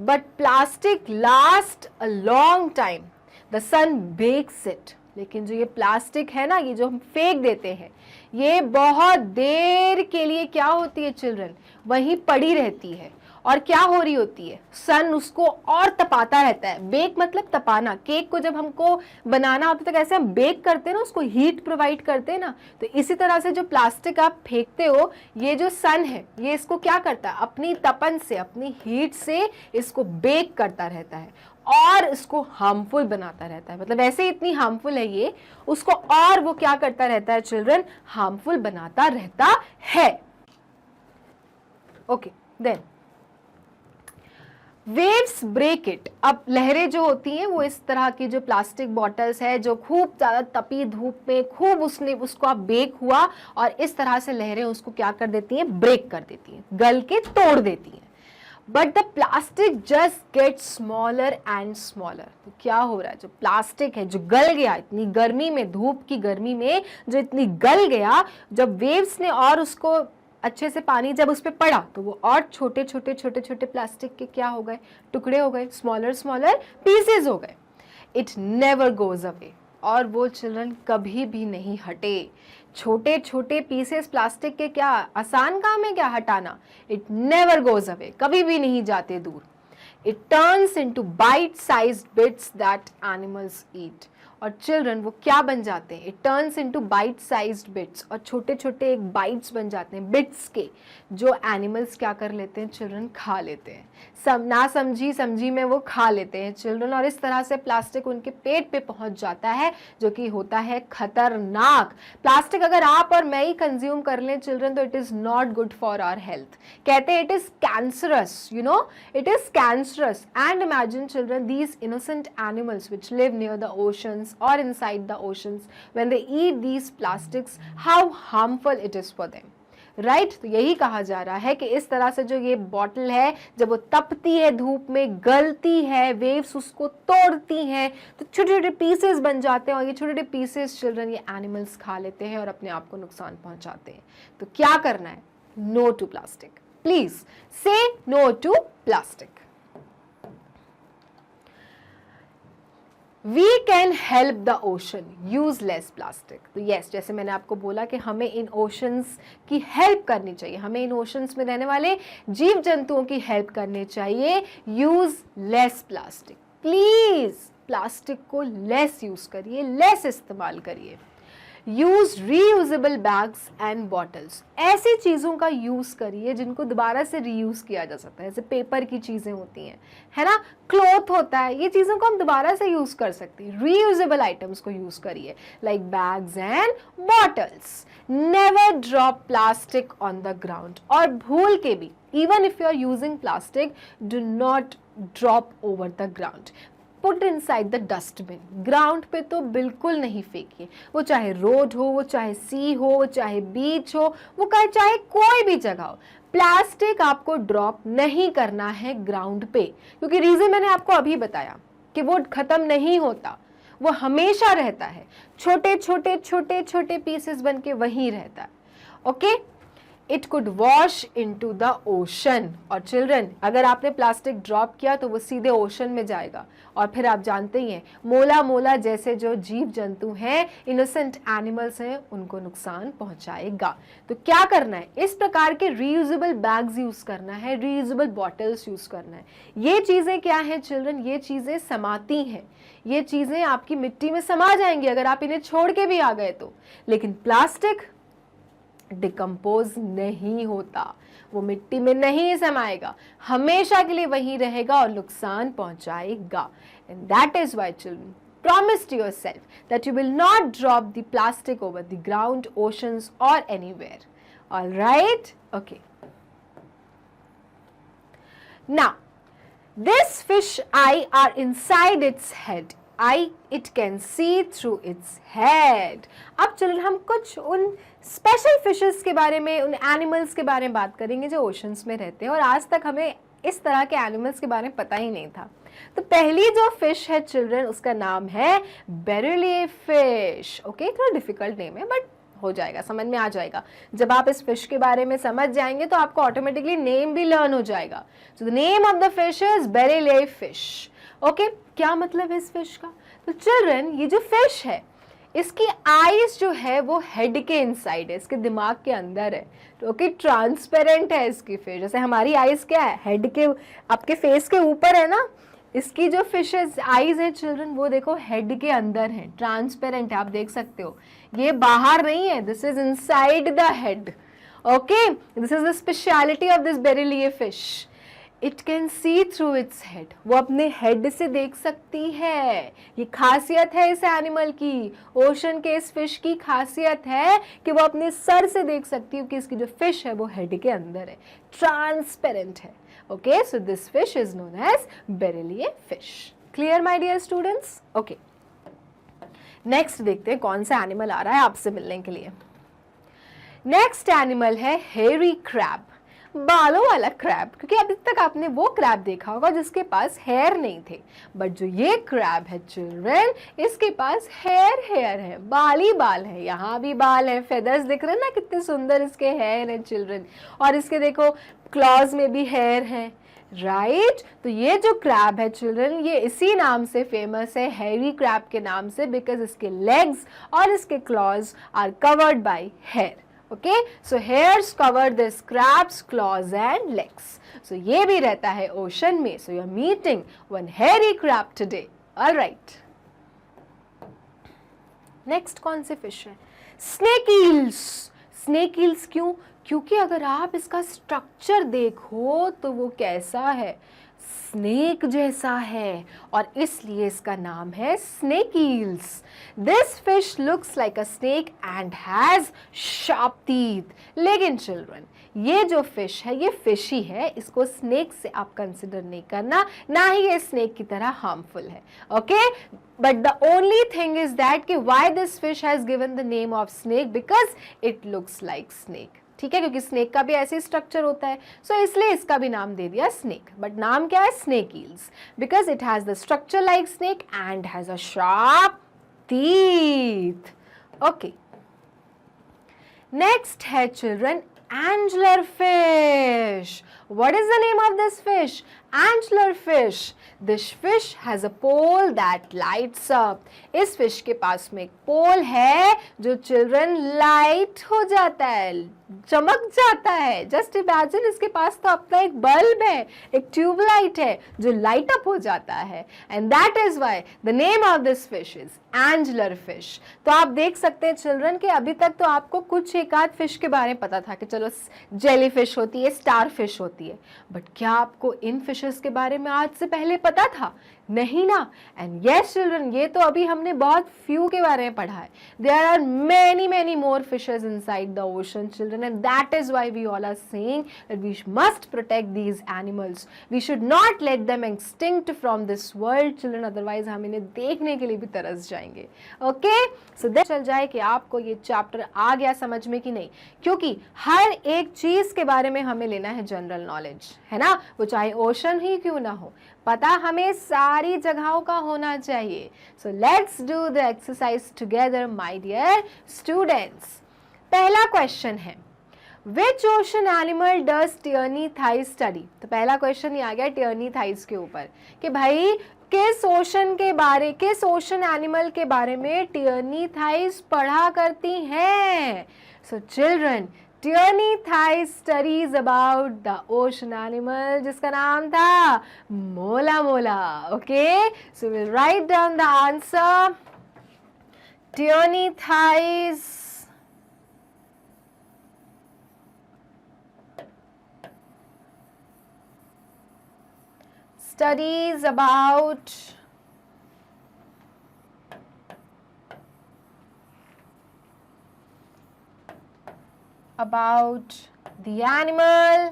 but plastic last a long time. The sun bakes it. लेकिन जो ये प्लास्टिक है ना, ये जो हम फेंक देते हैं, ये बहुत देर के लिए क्या होती है चिल्ड्रन, वहीं पड़ी रहती है. और क्या हो रही होती है, सन उसको और तपाता रहता है. बेक मतलब तपाना. केक को जब हमको बनाना होता है तो कैसे हम बेक करते हैं ना, उसको हीट प्रोवाइड करते हैं ना. तो इसी तरह से जो प्लास्टिक आप फेंकते हो, ये जो सन है, ये इसको क्या करता है, अपनी तपन से, अपनी हीट से इसको बेक करता रहता है और इसको हार्मफुल बनाता रहता है. मतलब ऐसे इतनी हार्मफुल है ये, उसको और वो क्या करता रहता है चिल्ड्रन, हार्मफुल बनाता रहता है. Okay, then waves break it. अब लहरें जो होती हैं वो इस तरह की जो प्लास्टिक बॉटल्स है, जो खूब ज़्यादा तपी धूप में खूब उसको आप बेक हुआ, और इस तरह से लहरें उसको क्या कर देती हैं, ब्रेक कर देती हैं, गल के तोड़ देती हैं. But the plastic just get smaller and smaller. तो क्या हो रहा है, जो प्लास्टिक है जो गल गया इतनी गर्मी में, धूप की गर्मी में जो इतनी गल गया, जब वेव्स ने और उसको अच्छे से पानी जब उस पर पड़ा तो वो और छोटे छोटे छोटे छोटे प्लास्टिक के क्या हो गए, टुकड़े हो गए, स्मॉलर स्मॉलर पीसेस हो गए. It never goes away. और वो चिल्ड्रन कभी भी नहीं हटे. छोटे छोटे पीसेस प्लास्टिक के क्या आसान काम है क्या हटाना. इट नेवर गोज अवे, कभी भी नहीं जाते दूर. It turns into bite-sized bits that animals eat. और चिल्ड्रन वो क्या बन जाते हैं? It turns into bite sized bits, और छोटे छोटे एक बाइट्स बन जाते हैं बिट्स के, जो एनिमल्स क्या कर लेते हैं चिल्ड्रन? खा लेते हैं। ना समझी समझी में वो खा लेते हैं चिल्ड्रन, और इस तरह से प्लास्टिक उनके पेट पे पहुंच जाता है, जो कि होता है खतरनाक। प्लास्टिक अगर आप और मैं ही कंज्यूम कर लें चिल्ड्रन, तो it is not good for our health. कहते हैं it is cancerous, you know, it is cancerous. And imagine children, these innocent animals which live near the oceans or inside the oceans, when they eat these plastics, how harmful it is for them, right? तो यही कहा जा रहा है कि इस तरह से जो ये बॉटल है, जब वो तपती है धूप में, गलती है, वेव्स उसको तोड़ती हैं, तो छोटे छोटे पीसेस बन जाते हैं, और ये छोटे छोटे पीसेस चिल्ड्रन ये एनिमल्स खा लेते हैं और अपने आप को नुकसान पहुंचाते हैं। तो क्या करना है? No to plastic, please say no to plastic. We can help the ocean use less plastic. तो yes, जैसे मैंने आपको बोला कि हमें इन ओशंस की हेल्प करनी चाहिए, हमें इन ओशंस में रहने वाले जीव जंतुओं की हेल्प करनी चाहिए। Use less plastic, please plastic को लेस यूज करिए, लेस इस्तेमाल करिए। Use reusable bags and bottles, ऐसी चीज़ों का यूज़ करिए जिनको दोबारा से रीयूज़ किया जा सकता है। जैसे पेपर की चीज़ें होती हैं, है ना, क्लॉथ होता है, ये चीज़ों को हम दोबारा से यूज़ कर सकते हैं। रीयूजेबल आइटम्स को यूज़ करिए, like bags and bottles. Never drop plastic on the ground, और भूल के भी, even if you are using plastic, do not drop over the ground, put inside the dustbin. Ground पे तो बिल्कुल नहीं फेंकिए, वो चाहे रोड हो, वो चाहे सी हो, वो चाहे बीच हो, वो चाहे कोई भी जगह हो, प्लास्टिक आपको ड्रॉप नहीं करना है ग्राउंड पे, क्योंकि रीजन मैंने आपको अभी बताया कि वो खत्म नहीं होता, वो हमेशा रहता है, छोटे छोटे छोटे छोटे पीसेस बन के वहीं रहता है। Okay, it could wash into the ocean. और चिल्ड्रन, अगर आपने प्लास्टिक ड्रॉप किया तो वो सीधे ओशन में जाएगा, और फिर आप जानते ही हैं मोला मोला जैसे जो जीव जंतु हैं, इनोसेंट एनिमल्स हैं, उनको नुकसान पहुंचाएगा। तो क्या करना है? इस प्रकार के रीयूजेबल बैग्स यूज करना है, रीयूजेबल बॉटल्स यूज करना है। ये चीजें क्या है चिल्ड्रन? ये चीजें समाती हैं, ये चीजें आपकी मिट्टी में समा जाएंगी अगर आप इन्हें छोड़ के भी आ गए तो। लेकिन प्लास्टिक डिकम्पोज नहीं होता, वो मिट्टी में नहीं समाएगा, हमेशा के लिए वहीं रहेगा और नुकसान पहुंचाएगा। And that is why children, promise to yourself that you will not drop the plastic over the ground, oceans or anywhere. All right? Okay. Now, this fish eye are inside its head. Eye, it can see through its head. अब चलिए हम कुछ उन special fishes के बारे में, उन animals के बारे में बात करेंगे जो ओशंस में रहते हैं, और आज तक हमें इस तरह के एनिमल्स के बारे में पता ही नहीं था। तो पहली जो फिश है चिल्ड्रन, उसका नाम है बेरिलिए फिश। ओके, थोड़ा डिफिकल्ट नेम है बट हो जाएगा, समझ में आ जाएगा। जब आप इस फिश के बारे में समझ जाएंगे तो आपको ऑटोमेटिकली नेम भी लर्न हो जाएगा। So the name of the fish is barreleye fish. Okay, क्या मतलब है इस फिश का? तो चिल्ड्रन, ये जो फिश है इसकी आईज जो है वो हेड के इनसाइड है, इसके दिमाग के अंदर है। ओके, ट्रांसपेरेंट है इसकी फिश। जैसे हमारी आईज क्या है, हेड के, आपके फेस के ऊपर है ना, इसकी जो फिशेस आईज है चिल्ड्रन, वो देखो हेड के अंदर है, ट्रांसपेरेंट है, आप देख सकते हो, ये बाहर नहीं है, this is inside the head. Okay, this is the speciality of this barreleye fish. It can see through its head, वो अपने हेड से देख सकती है। ये खासियत है इस एनिमल की, ओशन के इस फिश की खासियत है कि वो अपने सर से देख सकती है कि इसकी जो फिश है वो हेड के अंदर है, ट्रांसपेरेंट है। Okay, so this fish is known as barreleye fish. Clear my dear students? Okay, next देखते हैं कौन सा एनिमल आ रहा है आपसे मिलने के लिए। नेक्स्ट एनिमल है हेयरी क्रैब, बालों वाला क्रैब। क्योंकि अभी तक आपने वो क्रैब देखा होगा जिसके पास हेयर नहीं थे, बट जो ये क्रैब है चिल्ड्रन, इसके पास हेयर है, बाली बाल है, यहाँ भी बाल है, फेदर्स दिख रहे हैं ना, कितने सुंदर इसके हेयर हैं चिल्ड्रन। और इसके देखो क्लॉज में भी हेयर है, राइट। तो ये जो क्रैब है चिल्ड्रन, ये इसी नाम से फेमस है, हेयरी क्रैब के नाम से, बिकॉज इसके लेग्स और इसके claws are covered by hair. Okay, so hairs cover this crabs claws and legs. So ये भी रहता है ओशन में. So you are meeting one hairy crab today. Alright, next कौन सी फिश है? Snake eels. स्नेक ईल्स क्यों? क्योंकि अगर आप इसका स्ट्रक्चर देखो तो वो कैसा है, स्नेक जैसा है, और इसलिए इसका नाम है snake eels. This fish looks like a snake and has sharp teeth. लेकिन चिल्ड्रन, ये जो फिश है ये फिश ही है, इसको स्नेक से आप कंसिडर नहीं करना, ना ही ये स्नेक की तरह हार्मफुल है. Okay, but the only thing is that कि why this fish has given the name of snake, because it looks like snake. ठीक है, क्योंकि स्नेक का भी ऐसे स्ट्रक्चर होता है, सो इसलिए इसका भी नाम दे दिया स्नेक. बट नाम क्या है? Snake eels, because it has the structure like snake and has a sharp teeth. Okay, next है children angler fish. What is the name of this fish? Angler fish. This fish has a pole that lights up. इस fish के पास में एक पोल है जो children light हो जाता है, चमक जाता है. जस्ट इमेजिन, इसके पास तो अपना एक बल्ब है, एक ट्यूबलाइट है जो लाइट अप हो जाता है. And that is why the name of this fish is angler fish. तो आप देख सकते हैं चिल्ड्रन कि अभी तक तो आपको कुछ एक आध फिश के बारे में पता था कि चलो जेली फिश होती है, स्टार फिश होती है, बट क्या आपको इन फिशेस के बारे में आज से पहले पता था? नहीं ना. एंड यस चिल्ड्रन, ये तो अभी हमने बहुत फ्यू के बारे में पढ़ा है. There are many many more fishes inside the ocean children, and that is why we all are saying that we must protect these animals. We should not let them extinct from this world children, otherwise हम इन्हें देखने के लिए भी तरस जाएंगे. Okay, सो देख चल जाए कि आपको ये चैप्टर आ गया समझ में कि नहीं, क्योंकि हर एक चीज के बारे में हमें लेना है जनरल नॉलेज, है ना, वो चाहे ओशन ही क्यों ना हो, पता हमें सारी जगहों का होना चाहिए. So let's do the exercise together my dear students. पहला क्वेश्चन है, which ocean animal does Tierney Thys study. तो पहला क्वेश्चन ये आ गया टियर्नी थाइज के ऊपर कि भाई किस ओशन एनिमल के बारे में टियर्नी थाइज पढ़ा करती हैं. So children, Tierney Thys studies about the ocean animal जिसका नाम था mola mola. Okay, so will write down the answer. Tierney Thys studies about the animal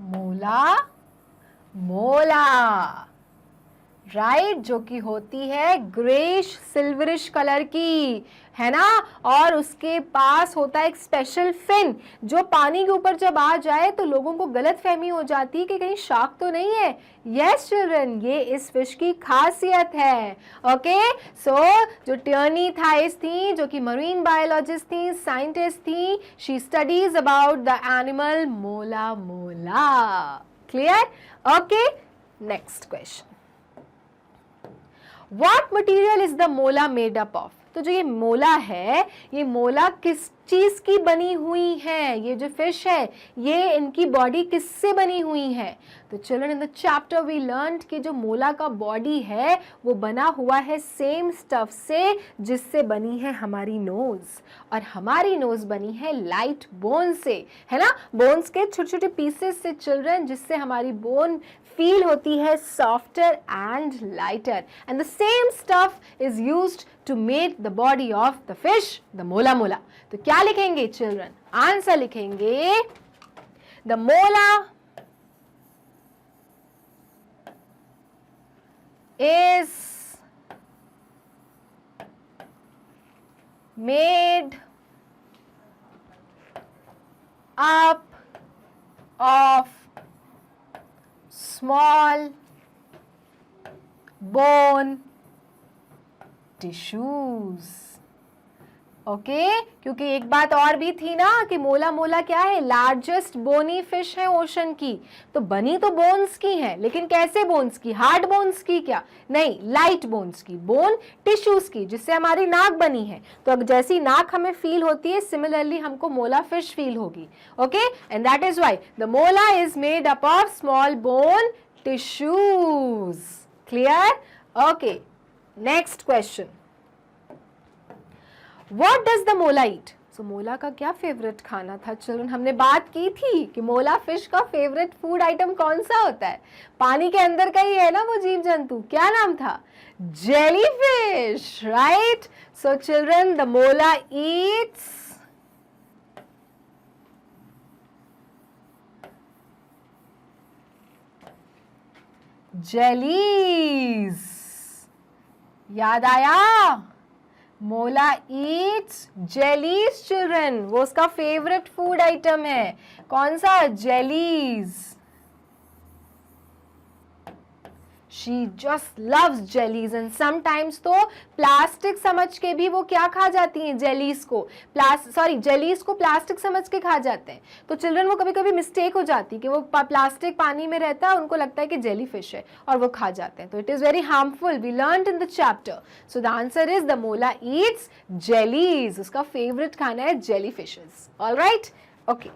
मोला मोला, राइट, जो कि होती है ग्रेश सिल्वरिश कलर की, है ना, और उसके पास होता है एक स्पेशल फिन जो पानी के ऊपर जब आ जाए तो लोगों को गलत फहमी हो जाती है कि कहीं शार्क तो नहीं है. यस चिल्ड्रन, ये इस फिश की खासियत है. ओके, सो जो टियर्नी थाइज थी, जो कि मरीन बायोलॉजिस्ट थी, साइंटिस्ट थी, she studies about the animal मोला मोला. Clear? Okay, next question. What material is the mola made up of? तो जो ये मोला है, ये मोला किस चीज की बनी हुई है? ये जो फिश है ये इनकी बॉडी किससे बनी हुई है? तो children, in the chapter we learn कि जो मोला का बॉडी है वो बना हुआ है सेम स्टफ से जिससे बनी है हमारी नोज, और हमारी नोज बनी है लाइट बोन से, है ना, बोन्स के छोटे छोटे पीसेस से चिल्ड्रन, जिससे हमारी बोन फील होती है softer and lighter, and the same stuff is used to make the body of the fish the mola mola. तो क्या लिखेंगे चिल्ड्रन? आंसर लिखेंगे the mola is made up of small bone tissues. Okay क्योंकि एक बात और भी थी ना कि मोला मोला क्या है, लार्जेस्ट बोनी फिश है ओशन की। तो बनी तो बोन्स की है, लेकिन कैसे बोन्स की, हार्ड बोन्स की क्या, नहीं, लाइट बोन्स की, बोन टिश्यूज की, जिससे हमारी नाक बनी है। तो अब जैसी नाक हमें फील होती है, सिमिलरली हमको मोला फिश फील होगी। Okay, and that is why the mola is made up of small bone tissues. Clear? Okay, next question, What does the mola eat? So मोला का क्या फेवरेट खाना था चिल्ड्रन? हमने बात की थी कि मोला फिश का फेवरेट फूड आइटम कौन सा होता है, पानी के अंदर का ही है ना वो जीव जंतु, क्या नाम था, jellyfish, right? So children the mola eats jellies. याद आया? मोला ईट्स जेलीज चिल्ड्रन, वो उसका फेवरेट फूड आइटम है, कौन सा, jellies. She just loves jellies and sometimes तो प्लास्टिक समझ के भी वो क्या खा जाती हैं, जेलीज को, जेलीज को प्लास्टिक समझ के खा जाते हैं। तो चिल्ड्रन वो कभी कभी मिस्टेक हो जाती है कि वो प्लास्टिक पानी में रहता है, उनको लगता है कि जेली फिश है और वो खा जाते हैं। तो it is very harmful, we learned in the chapter. So the answer is the mola eats jellies, उसका फेवरेट खाना है jelly fishes. Alright, okay,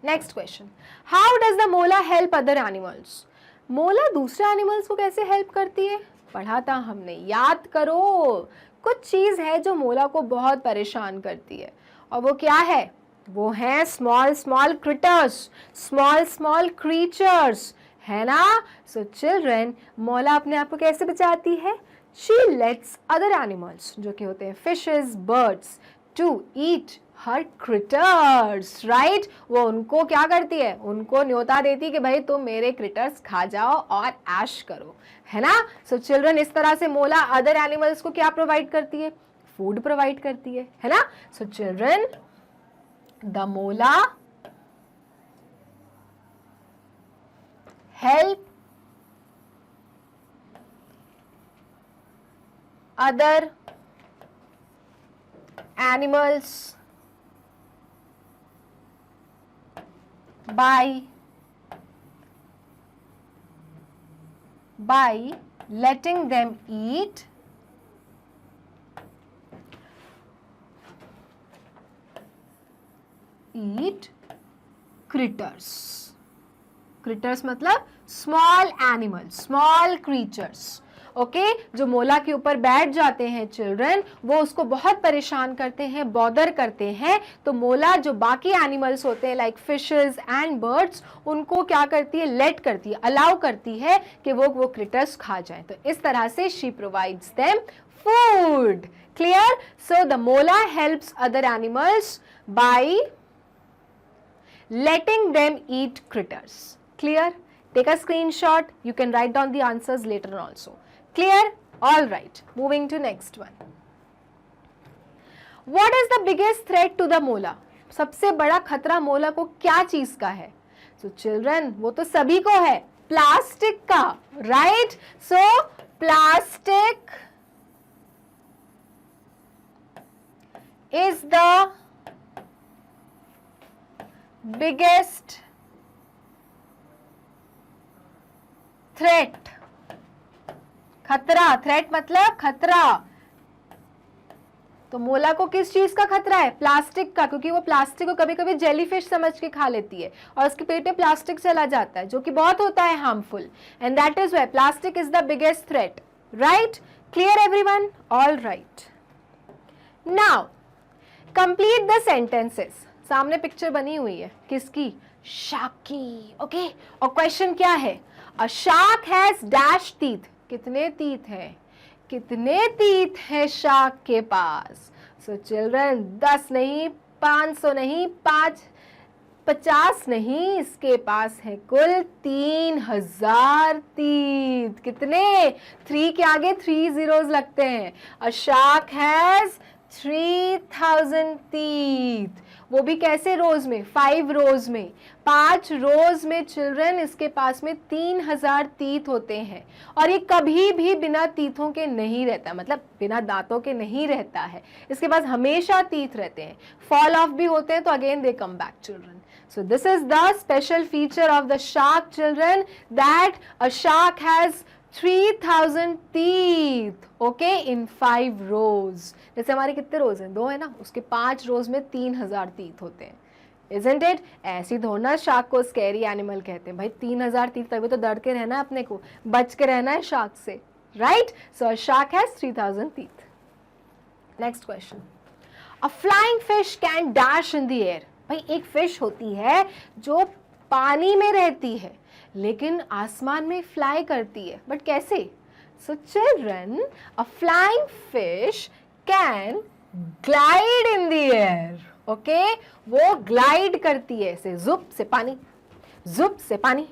next question, how does the mola help other animals? Mola दूसरे animals को कैसे help करती है? पढ़ा था हमने, याद करो। कुछ चीज है जो मोला को बहुत परेशान करती है, और वो क्या है, वो है small small critters, small small creatures, है ना? सो चिल्ड्रन, मोला अपने आप को कैसे बचाती है? शी लेट्स अदर एनिमल्स, जो कि होते हैं fishes, birds, to eat her critters, right? वो उनको क्या करती है, उनको न्योता देती है कि भाई तुम मेरे क्रिटर्स खा जाओ और ऐश करो, है ना? सो चिल्ड्रन, इस तरह से मोला अदर एनिमल्स को क्या प्रोवाइड करती है, फूड प्रोवाइड करती है ना? So children, the mola help other animals by letting them eat critters. critters मतलब small animals, small creatures. Okay, जो मोला के ऊपर बैठ जाते हैं चिल्ड्रन, वो उसको बहुत परेशान करते हैं, बॉदर करते हैं। तो मोला जो बाकी एनिमल्स होते हैं लाइक फिशेस एंड बर्ड्स, उनको क्या करती है, लेट करती है, अलाउ करती है कि वो क्रिटर्स खा जाएं। तो इस तरह से she provides them food. Clear? So the mola helps other animals by letting them eat critters. Clear? Take a screenshot. You can write down the answers later on also. Clear? All right. Moving to next one. What is the biggest threat to the mola? सबसे बड़ा खतरा मोला को क्या चीज का है? So children, वो तो सभी को है, प्लास्टिक का, right? So plastic is the biggest threat. खतरा, थ्रेट मतलब खतरा। तो मोला को किस चीज का खतरा है? प्लास्टिक का, क्योंकि वो प्लास्टिक को कभी कभी जेलीफिश समझ के खा लेती है और उसके पेट में प्लास्टिक चला जाता है, जो कि बहुत होता है harmful, and that is why plastic is the biggest threat. Right? Clear everyone? All right, now complete the sentences. सामने पिक्चर बनी हुई है, किसकी? शार्क की। ओके, और क्वेश्चन क्या है? A shark has dash teeth. कितने टीथ हैं? कितने टीथ हैं शार्क के पास? सो चिल्ड्रन, 10 नहीं, 500 नहीं, 50 नहीं, इसके पास है कुल 3000 टीथ। कितने? 3 के आगे 3 zeros लगते हैं। A shark has 3000 teeth. वो भी कैसे रोज में, 5 रोज में, 5 रोज में चिल्ड्रन इसके पास में 3000 तीत होते हैं और ये कभी भी बिना तीतों के नहीं रहता, मतलब बिना दांतों के नहीं रहता है, इसके पास हमेशा तीत रहते हैं। फॉल ऑफ भी होते हैं तो again they come back children. So this is the special feature of the shark children, that a shark has 3000 teeth, okay, in 5 rows। जैसे हमारे कितने रोज हैं, 2 है ना, उसके 5 रोज में 3000 teeth होते हैं, isn't it? ऐसी थोड़ा शार्क को स्कैरी एनिमल कहते हैं भाई, 3000 teeth, तभी तो डर के रहना है, अपने को बच के रहना है शार्क से, right? So a shark has 3000 teeth। Next question, a flying fish can dash in the air। भाई एक फिश होती है जो पानी में रहती है लेकिन आसमान में फ्लाई करती है, बट कैसे? So children, a flying fish can glide in the air, okay, वो ग्लाइड करती है ऐसे, जुप से पानी, जुप से पानी,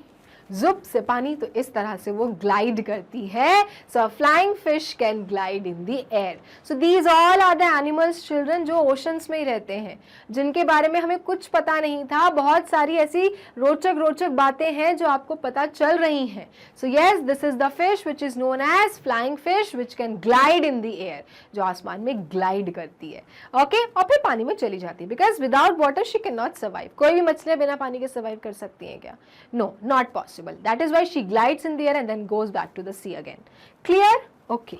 जुप से पानी, तो इस तरह से वो ग्लाइड करती है। So flying fish can glide in the air. So these all are the animals children जो ओशंस में ही रहते हैं, जिनके बारे में हमें कुछ पता नहीं था। बहुत सारी ऐसी रोचक रोचक बातें हैं जो आपको पता चल रही हैं। So yes, this is the fish which is known as flying fish which can glide in the air, जो आसमान में ग्लाइड करती है, ओके, और फिर पानी में चली जाती है, because without water she can not survive. कोई भी मछलियां बिना पानी के सर्वाइव कर सकती हैं क्या? No, not possible. That is why she glides in the air and then goes back to the sea again. Clear? Okay.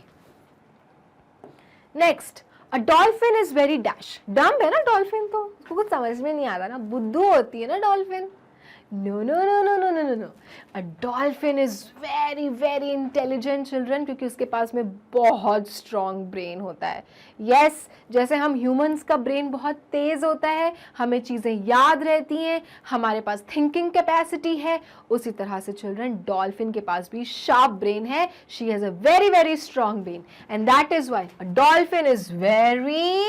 Next, a dolphin is very dash। dumb है ना डॉल्फिन, तो उसको कुछ समझ में नहीं आता ना, बुद्धू होती है ना dolphin. No, no, no, no, no, no, no, no. A dolphin is very, very intelligent children, क्योंकि उसके पास में बहुत strong brain होता है। Yes, जैसे हम humans का brain बहुत तेज होता है, हमें चीज़ें याद रहती हैं, हमारे पास thinking capacity है, उसी तरह से children dolphin के पास भी sharp brain है। She has a very, very strong brain, and that is why a dolphin is very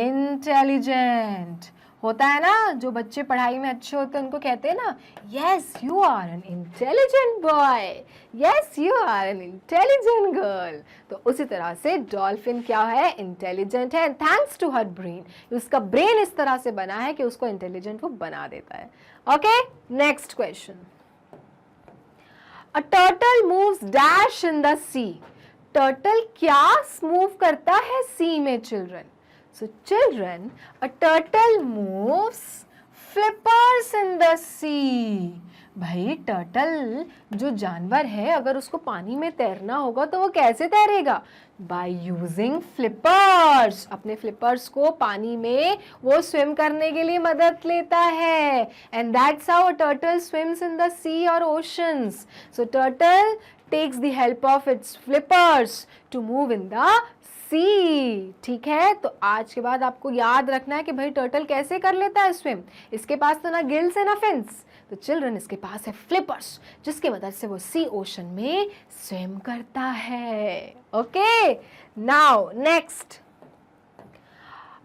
intelligent। होता है ना, जो बच्चे पढ़ाई में अच्छे होते हैं उनको कहते हैं ना, yes you are an intelligent boy, yes you are an intelligent girl. तो उसी तरह से डॉल्फिन क्या है, इंटेलिजेंट है, थैंक्स टू हर ब्रेन। उसका ब्रेन इस तरह से बना है कि उसको इंटेलिजेंट वो बना देता है। Okay, next question, a turtle moves dash in the sea. Turtle क्या मूव करता है सी में children? So children, a turtle moves flippers in the sea। भाई टर्टल जो जानवर है, अगर उसको पानी में तैरना होगा तो वो कैसे तैरेगा? By using flippers। अपने फ्लिपर्स को पानी में वो स्विम करने के लिए मदद लेता है। And that's how a turtle swims in the sea or oceans। So turtle takes the help of its flippers to move in the सी। ठीक है, तो आज के बाद आपको याद रखना है कि भाई टर्टल कैसे कर लेता है स्विम। इसके पास तो ना गिल्स है ना फिन्स, तो चिल्ड्रन इसके पास है फ्लिपर्स, जिसकी मदद से वो सी ओशन में स्विम करता है। Okay, now next,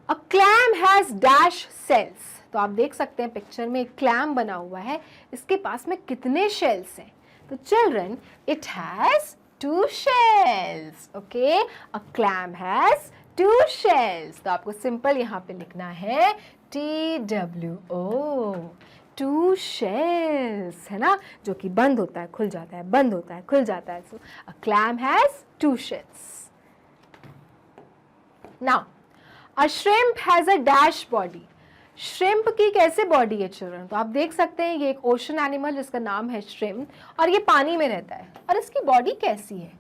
a clam has dash shells. तो आप देख सकते हैं पिक्चर में एक क्लैम बना हुआ है, इसके पास में कितने शेल्स हैं? तो children, it has 2 shells। okay, a clam has 2 shells। तो आपको सिंपल यहाँ पे लिखना है TWO, 2 shells, है ना, जो कि बंद होता है खुल जाता है, बंद होता है खुल जाता है। So a clam has 2 shells। Now, a shrimp has a dash body। Shrimp की कैसे बॉडी है चिल्ड्रन? तो आप देख सकते हैं ये एक ओशन एनिमल जिसका नाम है श्रिम्प, और ये पानी में रहता है। और इसकी बॉडी कैसी है?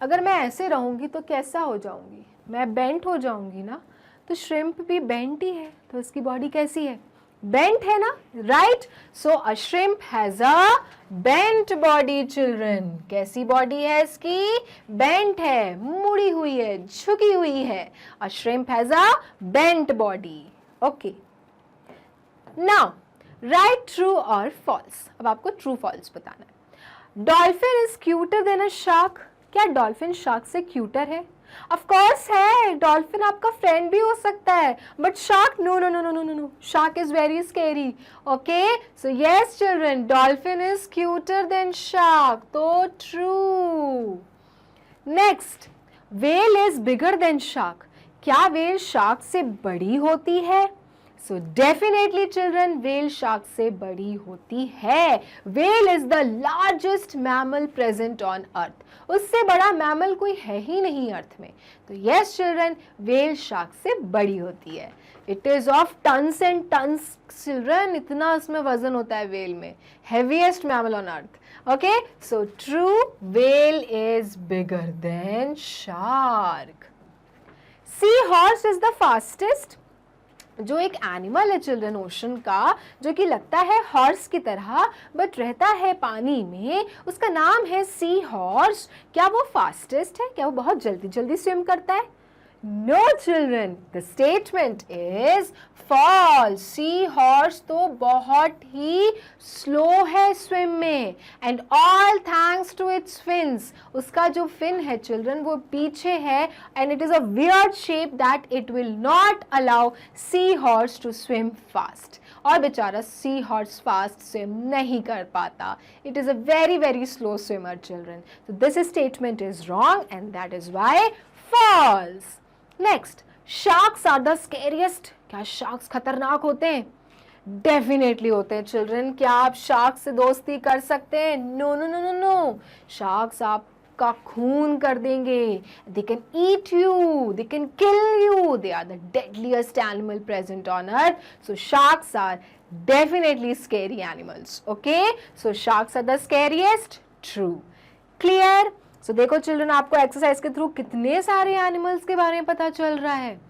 अगर मैं ऐसे रहूँगी तो कैसा हो जाऊँगी? मैं बेंट हो जाऊँगी ना, तो श्रिम्प भी बेंट ही है, तो इसकी बॉडी कैसी है? बेंट है ना, right? So a shrimp has a bent body children. कैसी बॉडी है इसकी? बेंट है, मुड़ी हुई है, झुकी हुई है। A shrimp has a bent body. Okay, now write true और फॉल्स। अब आपको ट्रू फॉल्स बताना है। Dolphin is cuter than a shark. क्या डॉल्फिन शार्क से क्यूटर है? ऑफ कोर्स है, डॉल्फिन आपका फ्रेंड भी हो सकता है, but shark no no no no no no no, shark is very scary. Okay, so yes children, dolphin is cuter than shark, तो true. Next, well is bigger than shark. क्या whale shark से बड़ी होती है? So definitely children whale shark से बड़ी होती है. Whale is the largest mammal present on अर्थ. उससे बड़ा मैमल कोई है ही नहीं अर्थ में. तो यस चिल्ड्रन, व्हेल शार्क से बड़ी होती है. It is of tons and tons children. इतना उसमें वजन होता है व्हेल में. Heaviest mammal on earth. Okay, so true, whale is bigger than shark. Seahorse is the fastest. जो एक एनिमल है चिल्ड्रन ओशन का, जो कि लगता है हॉर्स की तरह बट रहता है पानी में, उसका नाम है सी हॉर्स. क्या वो फास्टेस्ट है? क्या वो बहुत जल्दी जल्दी स्विम करता है? No children, the statement is false. Sea horse तो बहुत ही slow है swim में, and all thanks to its fins. उसका जो fin है children वो पीछे है, and it is a weird shape that it will not allow sea horse to swim fast. और बेचारा sea horse fast swim नहीं कर पाता. It is a very very slow swimmer children. So this statement is wrong and that is why false. Next, sharks are the scariest. क्या sharks खतरनाक होते हैं? Definitely होते हैं चिल्ड्रन. क्या आप शार्क से दोस्ती कर सकते हैं? No no no no no. Sharks आपका खून कर देंगे. They can eat you, they can kill you. They are the deadliest animal present on earth. So sharks are definitely scary animals. Okay, so sharks are the scariest. True. Clear? So देखो children, आपको exercise के through कितने सारे animals के बारे में पता चल रहा है.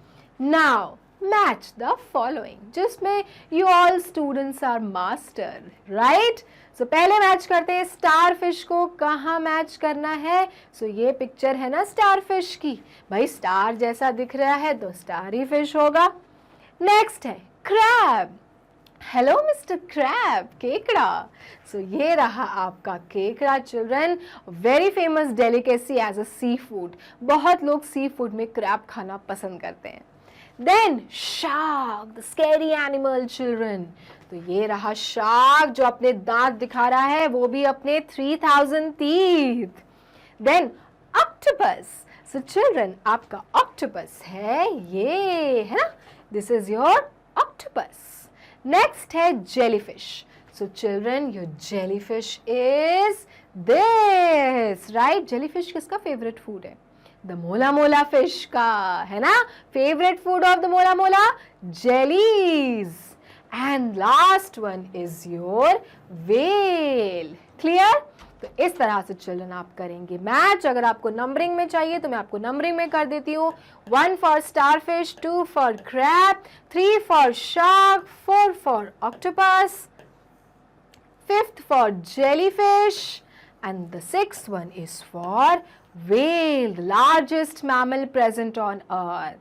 नाउ मैच द फॉलोइंग, जिसमें you all students are master, right. So पहले मैच करते हैं स्टार फिश को. कहाँ मैच करना है? सो ये पिक्चर है ना स्टार फिश की. भाई स्टार जैसा दिख रहा है तो स्टार ही फिश होगा. नेक्स्ट है क्रैब. हेलो मिस्टर क्रैब, केकड़ा. सो ये रहा आपका केकड़ा children. Very famous delicacy as a sea food. बहुत लोग सी फूड में क्रैब खाना पसंद करते हैं. Then shark, the scary animal children. तो ये रहा शार्क जो अपने दांत दिखा रहा है, वो भी अपने 3000 teeth. Then octopus. So children आपका ऑक्टोपस है ये, है ना. This is your octopus. Next है jellyfish. So children, your jellyfish is this, right? Jellyfish किसका favorite food है? The mola mola fish का, है ना? Favorite food of the mola mola? Jellies. And last one is your whale. Clear? तो इस तरह से चिल्ड्रन आप करेंगे मैच. अगर आपको नंबरिंग में चाहिए तो मैं आपको नंबरिंग में कर देती हूँ. 1 for starfish, 2 for crab, 3 for shark, 4 for octopus, 5th for jellyfish, and the 6th one is for whale, the largest mammal present on earth.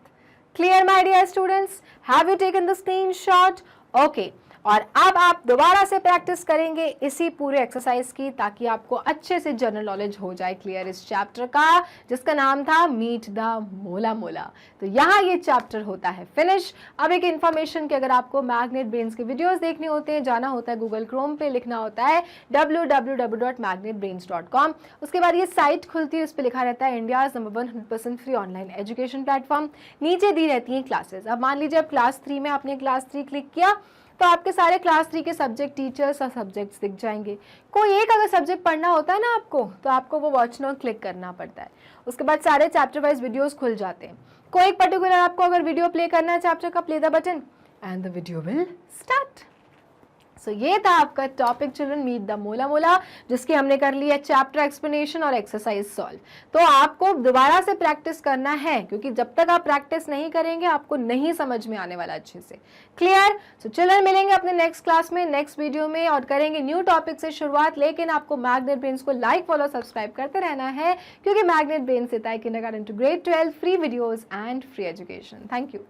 Clear my dear students? Have you taken the screenshot? Okay. और अब आप दोबारा से practice करेंगे इसी पूरे exercise की, ताकि आपको अच्छे से जनरल नॉलेज हो जाए क्लियर इस चैप्टर का, जिसका नाम था मीट द मोला मोला. तो यहाँ ये चैप्टर होता है फिनिश. अब एक इन्फॉर्मेशन कि अगर आपको मैग्नेट ब्रेन्स के वीडियोस देखने होते हैं, जाना होता है गूगल क्रोम पे, लिखना होता है www.magnetbrains.com. उसके बाद ये साइट खुलती है, उस पर लिखा रहता है India's number 1 100% free online education platform. नीचे दी रहती हैं क्लासेस. अब मान लीजिए अब क्लास 3 में आपने क्लास 3 क्लिक किया तो आपके सारे क्लास 3 के सब्जेक्ट टीचर्स और सब्जेक्ट्स दिख जाएंगे. कोई एक अगर सब्जेक्ट पढ़ना होता है ना आपको, तो आपको वो वॉच नाउ क्लिक करना पड़ता है. उसके बाद सारे चैप्टर वाइज वीडियोस खुल जाते हैं. कोई एक पर्टिकुलर आपको अगर वीडियो प्ले करना है चैप्टर का, play the button and the video will start. So ये था आपका टॉपिक चिल्ड्रन, मीट द मोला मोला, जिसकी हमने कर लिया चैप्टर एक्सप्लेनेशन और एक्सरसाइज सॉल्व. तो आपको दोबारा से प्रैक्टिस करना है, क्योंकि जब तक आप प्रैक्टिस नहीं करेंगे आपको नहीं समझ में आने वाला अच्छे से. क्लियर? सो चिल्ड्रन मिलेंगे अपने नेक्स्ट क्लास में, नेक्स्ट वीडियो में, और करेंगे न्यू टॉपिक से शुरुआत. लेकिन आपको मैग्नेट ब्रेन्स को लाइक, फॉलो, सब्सक्राइब करते रहना है, क्योंकि मैग्नेट ब्रेन्स देता है kindergarten to grade 12 free videos and free education. Thank you.